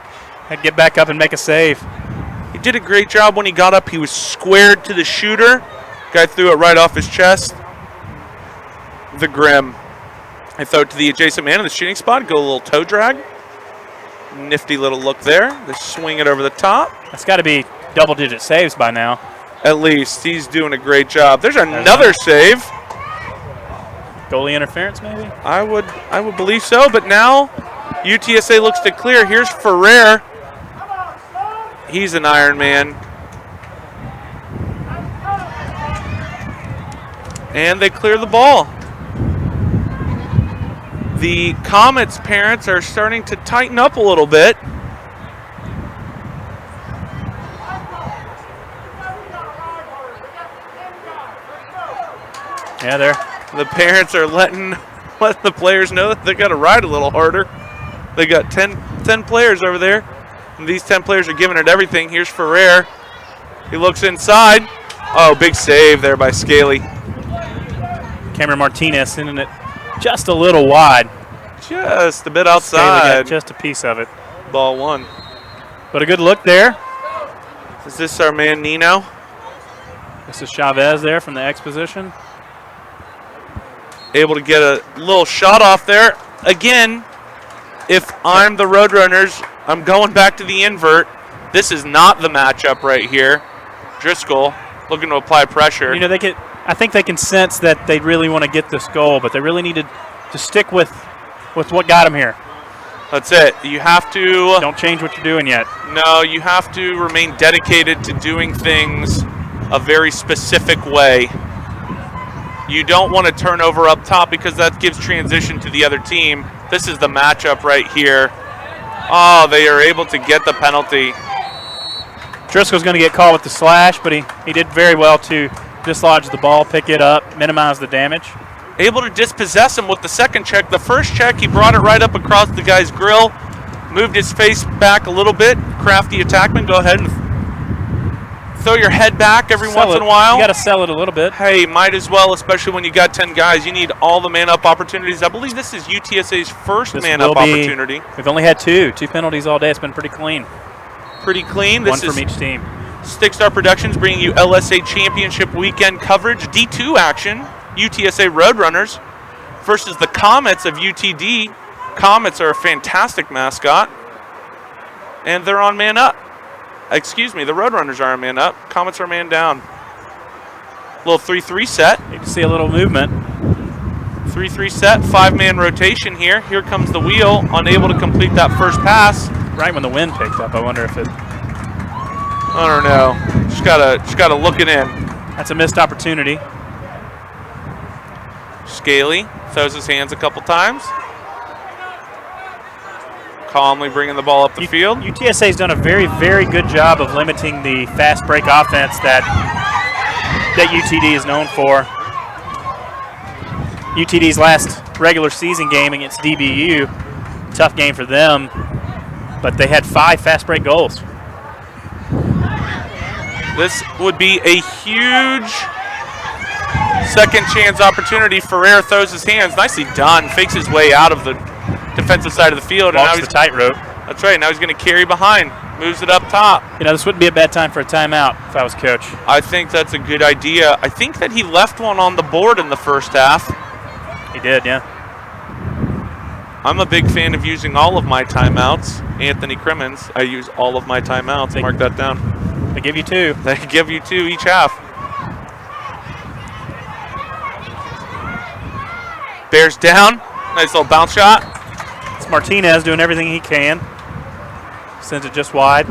and get back up and make a save. He did a great job when he got up. He was squared to the shooter. Guy threw it right off his chest. The Grim. I throw it to the adjacent man in the shooting spot. Go a little toe drag. Nifty little look there. They swing it over the top. That's got to be double-digit saves by now. At least. He's doing a great job. There's another save. Goalie interference, maybe? I would believe so, but now UTSA looks to clear. Here's Ferrer. He's an Iron Man. And they clear the ball. The Comets' parents are starting to tighten up a little bit. Yeah, the parents are letting the players know that they got to ride a little harder. They got 10 players over there, and these 10 players are giving it everything. Here's Ferrer. He looks inside. Oh, big save there by Scaly. Cameron Martinez sending it just a little wide. Just a bit outside. Got just a piece of it. Ball one. But a good look there. Is this our man Nino? This is Chavez there from the X position. Able to get a little shot off there. Again, if I'm the Roadrunners, I'm going back to the invert. This is not the matchup right here. Driscoll looking to apply pressure. You know, I think they can sense that they really want to get this goal, but they really needed to stick with what got them here. That's it. You have to... Don't change what you're doing yet. No, you have to remain dedicated to doing things a very specific way. You don't want to turn over up top because that gives transition to the other team. This is the matchup right here. Oh, they are able to get the penalty. Driscoll's going to get caught with the slash, but he did very well to dislodge the ball, pick it up, minimize the damage. Able to dispossess him with the second check. The first check, he brought it right up across the guy's grill, moved his face back a little bit. Crafty attackman, go ahead and throw your head back every once in a while. You got to sell it a little bit. Hey, might as well, especially when you got 10 guys. You need all the man-up opportunities. I believe this is UTSA's first man-up opportunity. We've only had two penalties all day. It's been pretty clean. Pretty clean. One from each team. Stickstar Productions bringing you LSA Championship weekend coverage. D2 action. UTSA Roadrunners versus the Comets of UTD. Comets are a fantastic mascot, and they're on man up. Excuse me, the Roadrunners are on man up. Comets are man down. Little 3-3 set. You can see a little movement. 3-3 set, 5-man rotation here. Here comes the wheel, unable to complete that first pass. Right when the wind picked up, I wonder if it. I don't know. Just gotta look it in. That's a missed opportunity. Scaly throws his hands a couple times. Calmly bringing the ball up the field. UTSA's done a very, very good job of limiting the fast break offense that UTD is known for. UTD's last regular season game against DBU, tough game for them, but they had 5 fast break goals. This would be a huge second chance opportunity. Ferrer throws his hands. Nicely done. Fakes his way out of the defensive side of the field. Walks and now the tightrope. That's right. Now he's going to carry behind. Moves it up top. You know, this wouldn't be a bad time for a timeout if I was coach. I think that's a good idea. I think that he left one on the board in the first half. He did, yeah. I'm a big fan of using all of my timeouts. Anthony Crimmins, I use all of my timeouts. Mark that down. They give you 2. They give you 2 each half. Bears down. Nice little bounce shot. It's Martinez doing everything he can. Sends it just wide.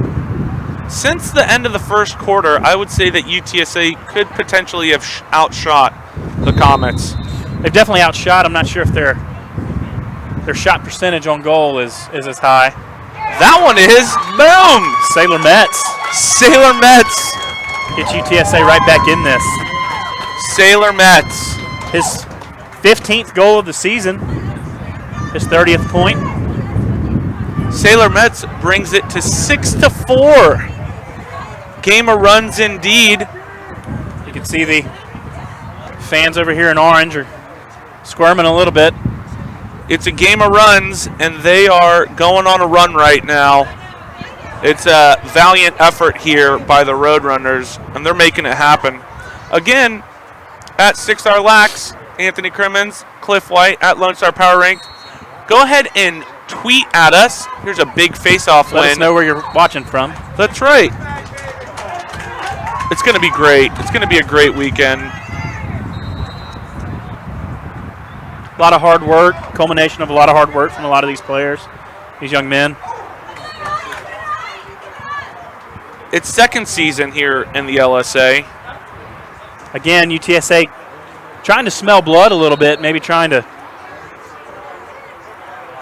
Since the end of the first quarter, I would say that UTSA could potentially have outshot the Comets. They've definitely outshot. I'm not sure if their shot percentage on goal is as high. That one is. Boom! Sailor Metz. Sailor Metz. Gets UTSA right back in this. Sailor Metz. His 15th goal of the season. His 30th point. Sailor Metz brings it to 6-4. Game of runs indeed. You can see the fans over here in orange are squirming a little bit. It's a game of runs, and they are going on a run right now. It's a valiant effort here by the Roadrunners, and they're making it happen. Again, at Stickstar Lax, Anthony Crimmins, Cliff White, at Lone Star Power Ranked. Go ahead and tweet at us. Here's a big face-off win. Let us know where you're watching from. That's right. It's going to be great. It's going to be a great weekend. A lot of hard work, culmination of a lot of hard work from a lot of these players, these young men. It's second season here in the LSA. Again, UTSA trying to smell blood a little bit, maybe trying to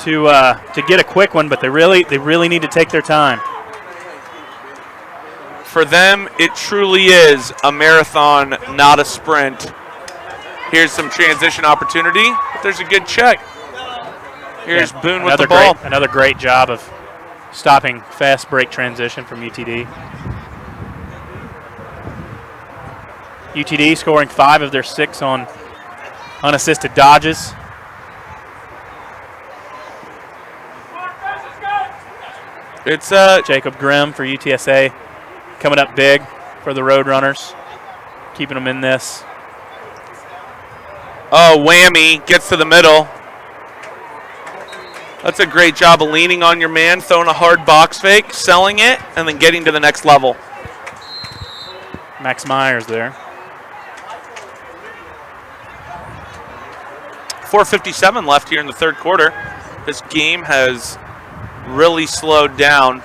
get a quick one, but they really need to take their time. For them, it truly is a marathon, not a sprint. Here's some transition opportunity. But there's a good check. Here's Boone with the ball. Another great job of stopping fast break transition from UTD. UTD scoring 5 of their 6 on unassisted dodges. It's Jacob Grimm for UTSA coming up big for the Roadrunners, keeping them in this. Oh, whammy, gets to the middle. That's a great job of leaning on your man, throwing a hard box fake, selling it, and then getting to the next level. Max Myers there. 4:57 left here in the third quarter. This game has really slowed down.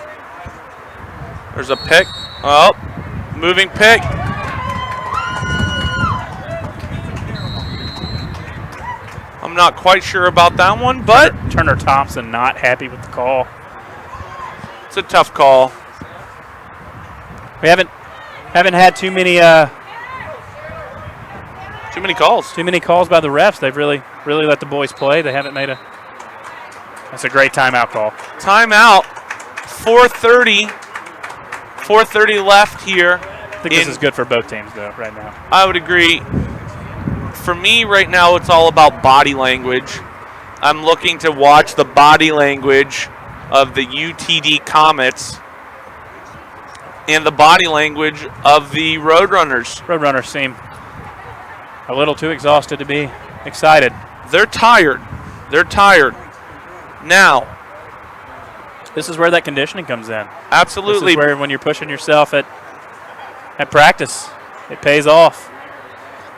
There's a pick. Oh, moving pick. I'm not quite sure about that one, but Turner Thompson not happy with the call. It's a tough call. We haven't had too many calls. Too many calls by the refs. They've really let the boys play. They haven't made a. That's a great timeout call. Timeout. 4:30 left here. I think this is good for both teams, though, right now. I would agree. For me, right now, it's all about body language. I'm looking to watch the body language of the UTD Comets and the body language of the Roadrunners. Roadrunners seem a little too exhausted to be excited. They're tired. Now, this is where that conditioning comes in. Absolutely. This is where when you're pushing yourself at practice, it pays off.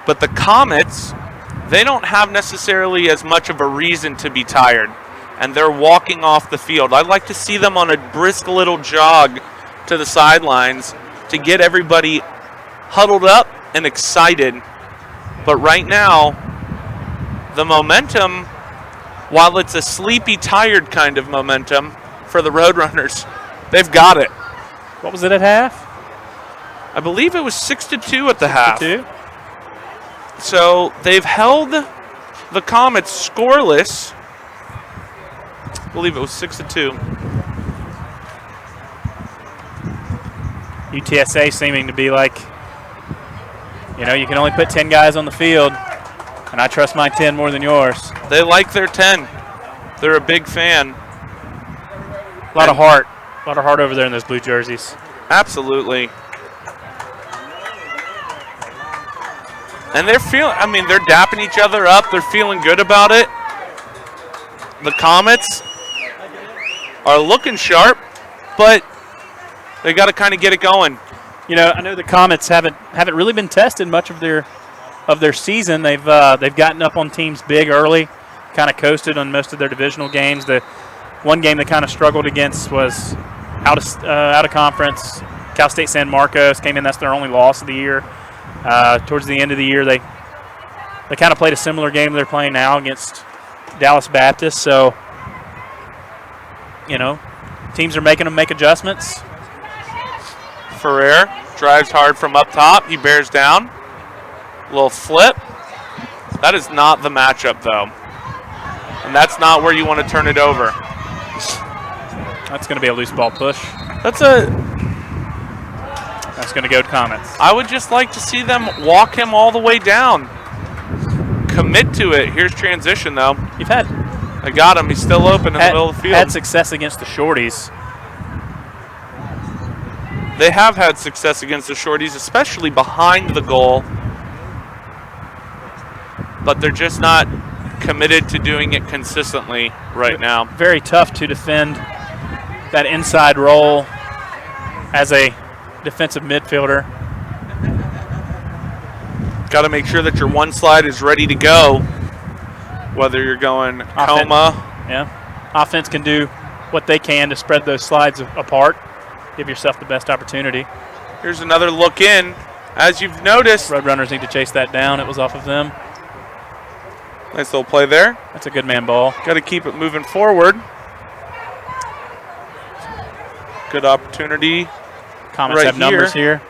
But the Comets, they don't have necessarily as much of a reason to be tired, and they're walking off the field. I'd like to see them on a brisk little jog to the sidelines to get everybody huddled up and excited. But right now, the momentum, while it's a sleepy, tired kind of momentum for the Roadrunners, they've got it. What was it at half? I believe it was 6-2 at the half. 6-2? So they've held the Comets scoreless. I believe it was 6-2. UTSA seeming to be like, you know, you can only put 10 guys on the field, and I trust my 10 more than yours. They like their 10. They're a big fan. A lot of heart over there in those blue jerseys. Absolutely. And they're dapping each other up. They're feeling good about it. The Comets are looking sharp, but they got to kind of get it going. You know, I know the Comets haven't really been tested much of their season. They've gotten up on teams big early, kind of coasted on most of their divisional games. The one game they kind of struggled against was out of conference. Cal State San Marcos came in. That's their only loss of the year. Towards the end of the year, they kind of played a similar game they're playing now against Dallas Baptist. So, you know, teams are making them make adjustments. Ferrer drives hard from up top. He bears down. Little flip. That is not the matchup, though. And that's not where you want to turn it over. That's going to be a loose ball push. That's going to go to Comets. I would just like to see them walk him all the way down. Commit to it. Here's transition, though. I got him. He's still open in the middle of the field. Had success against the shorties. They have had success against the shorties, especially behind the goal. But they're just not committed to doing it consistently right now. Very tough to defend that inside role as a defensive midfielder. Got to make sure that your one slide is ready to go, whether you're going coma. Yeah. Offense can do what they can to spread those slides apart. Give yourself the best opportunity. Here's another look in. As you've noticed, Roadrunners need to chase that down. It was off of them. Nice little play there. That's a good man ball. Got to keep it moving forward. Good opportunity. Comets have numbers here.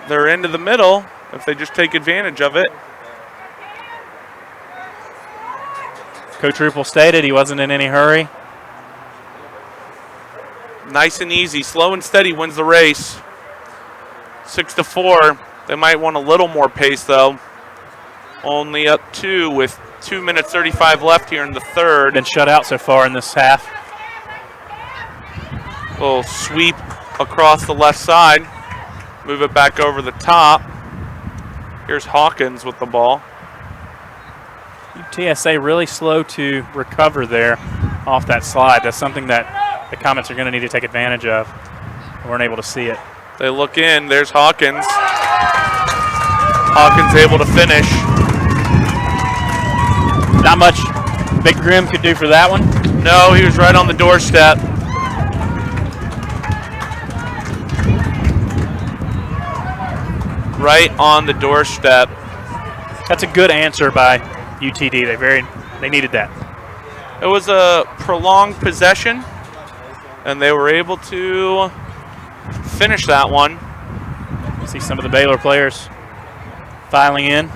They're into the middle if they just take advantage of it. Coach Ruppel stated he wasn't in any hurry. Nice and easy. Slow and steady wins the race. 6-4. They might want a little more pace, though. Only up 2 with 2 minutes 35 left here in the third. Been shut out so far in this half. Little sweep across the left side. Move it back over the top. Here's Hawkins with the ball. UTSA really slow to recover there off that slide. That's something that the Comets are going to need to take advantage of. We weren't able to see it. They look in. There's Hawkins. Hawkins able to finish. Not much Big Grim could do for that one. No, he was right on the doorstep. Right on the doorstep. That's a good answer by UTD. They needed that. It was a prolonged possession, and they were able to finish that one. See some of the Baylor players filing in.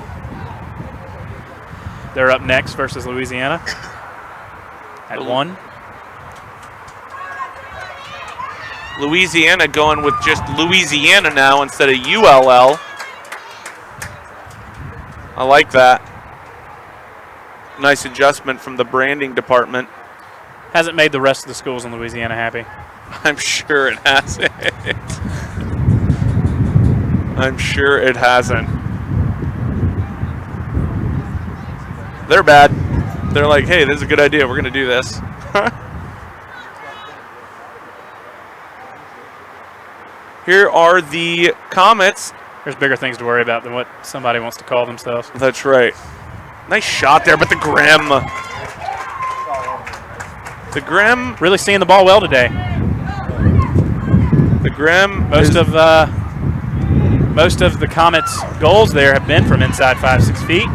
They're up next versus Louisiana at 1. Louisiana going with just Louisiana now instead of ULL. I like that. Nice adjustment from the branding department. Hasn't made the rest of the schools in Louisiana happy. I'm sure it hasn't. I'm sure it hasn't. They're bad. They're like, hey, this is a good idea. We're going to do this. Here are the Comets. There's bigger things to worry about than what somebody wants to call themselves. That's right. Nice shot there, but the Grim. The Grim. Really seeing the ball well today. The Grim. Most of the Comets' goals there have been from inside 5-6 feet.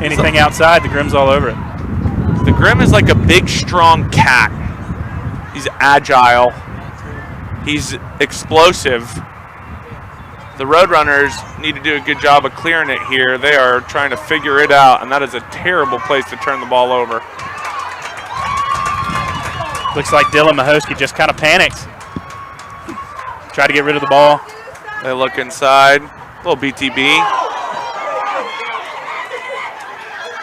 Anything outside, the Grim's all over it. The Grim is like a big, strong cat. He's agile. He's explosive. The Roadrunners need to do a good job of clearing it here. They are trying to figure it out, and that is a terrible place to turn the ball over. Looks like Dylan Mahosky just kind of panicked. Tried to get rid of the ball. They look inside. Little BTB.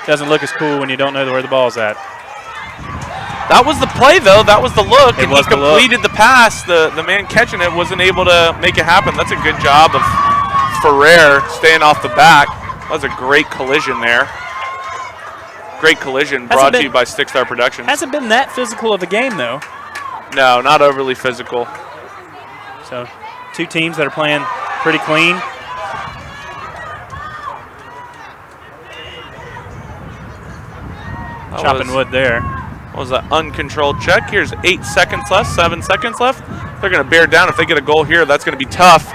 Doesn't look as cool when you don't know where the ball's at. That was the play, though. That was the look, and he was the completed the pass. The man catching it wasn't able to make it happen. That's a good job of Ferrer staying off the back. That was a great collision there. Great collision brought to you by Stickstar Productions. Hasn't been that physical of a game, though. No, not overly physical. So, two teams that are playing pretty clean. Chopping wood there. What was that uncontrolled check? Here's 8 seconds left, 7 seconds left. They're going to bear down. If they get a goal here, that's going to be tough.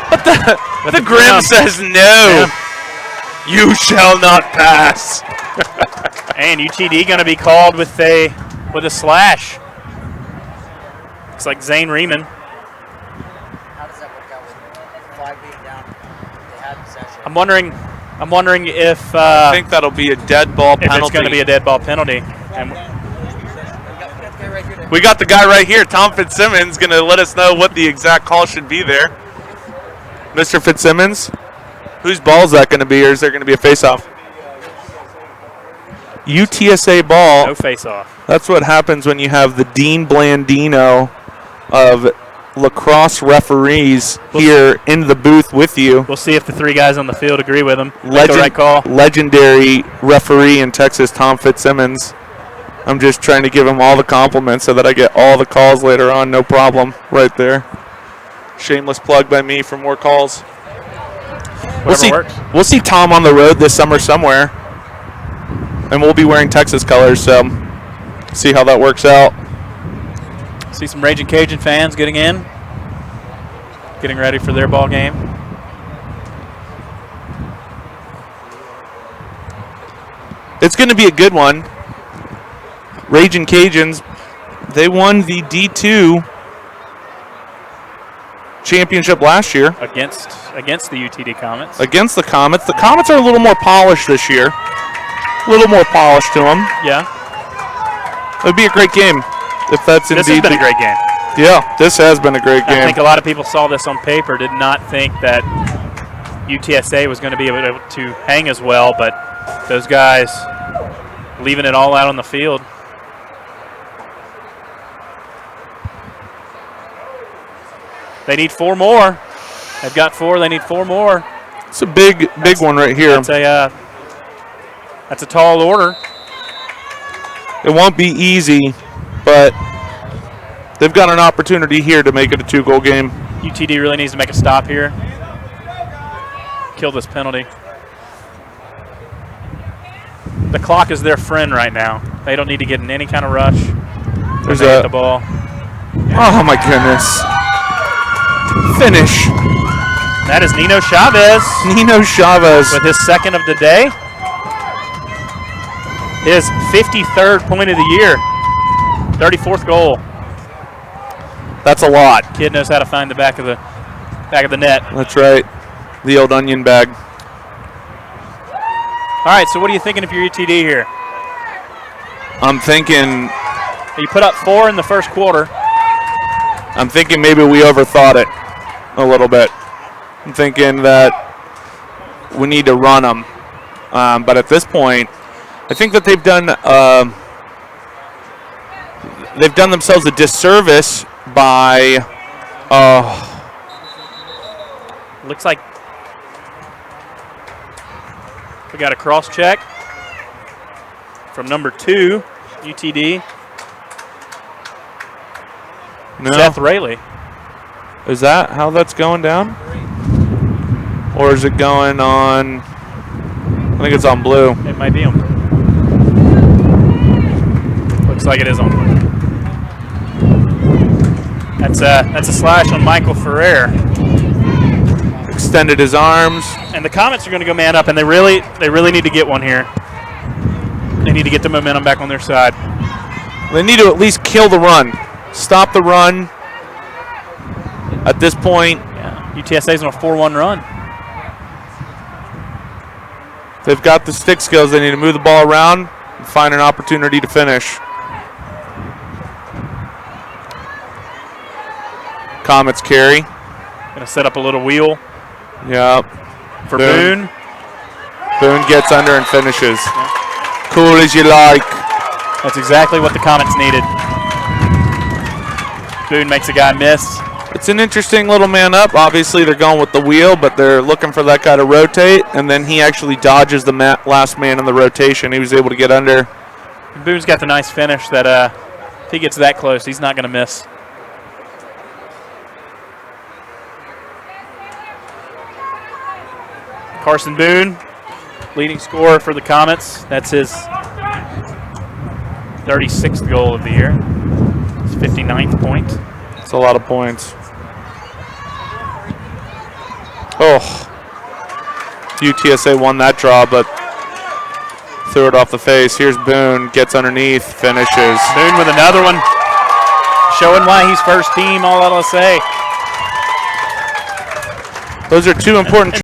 But the Grim says no. You shall not pass. And UTD going to be called with a slash. Looks like Zane Riemann. How does that work out with 5 being down? They had possession. I'm wondering if I think that'll be a dead ball penalty. If it's going to be a dead ball penalty. And we got the guy right here. Tom Fitzsimmons going to let us know what the exact call should be there. Mr. Fitzsimmons, whose ball is that going to be, or is there going to be a face-off? UTSA ball. No face-off. That's what happens when you have the Dean Blandino of lacrosse referees here in the booth with you. We'll see if the 3 guys on the field agree with him. Make the right call. Legendary referee in Texas, Tom Fitzsimmons. I'm just trying to give him all the compliments so that I get all the calls later on. No problem right there. Shameless plug by me for more calls. We'll see Tom on the road this summer somewhere. And we'll be wearing Texas colors, so see how that works out. See some Raging Cajun fans getting in, getting ready for their ball game. It's going to be a good one. Raging Cajuns, they won the D2 championship last year. Against the UTD Comets. Against the Comets. The Comets are a little more polished this year. A little more polished to them. Yeah. It would be a great game if that's indeed. This has been a great game. Yeah, this has been a great game. I think a lot of people saw this on paper, did not think that UTSA was going to be able to hang as well, but those guys leaving it all out on the field. They need 4 more. They've got 4. They need 4 more. It's a big one right here. That's a tall order. It won't be easy, but they've got an opportunity here to make it a 2-goal game. UTD really needs to make a stop here. Kill this penalty. The clock is their friend right now. They don't need to get in any kind of rush. There's the ball. Oh my goodness. Finish. That is Nino Chavez. Nino Chavez. With his 2nd of the day. His 53rd point of the year. 34th goal. That's a lot. Kid knows how to find the back of the net. That's right. The old onion bag. All right, so what are you thinking of your UTD here? I'm thinking You put up 4 in the first quarter. I'm thinking maybe we overthought it a little bit. I'm thinking that we need to run them. But at this point, I think that they've done themselves a disservice by Looks like we got a cross check from number 2, UTD. no. Seth Rayleigh. Is that how that's going down? Or is it going on? I think it's on blue. It might be on blue. Looks like it is on blue. That's a slash on Michael Ferrer. Extended his arms. And the Comets are going to go man up, and they really need to get one here. They need to get the momentum back on their side. They need to at least kill the run. Stop the run. At this point, Yeah, UTSA's on a 4-1 run. they've got the stick skills. They need to move the ball around and find an opportunity to finish. Comets carry. Going to set up a little wheel Yep. for Boone. Boone gets under and finishes. Cool as you like. That's exactly what the Comets needed. Boone makes a guy miss. It's an interesting little man up. Obviously, they're going with the wheel, but they're looking for that guy to rotate, and then he actually dodges the last man in the rotation. He was able to get under. Boone's got the nice finish that if he gets that close, he's not going to miss. Carson Boone, leading scorer for the Comets. That's his 36th goal of the year. His 59th point. It's a lot of points. Oh, UTSA won that draw, but threw it off the face. Here's Boone, gets underneath, finishes. Boone with another one, showing why he's first team All LSA. Those are two important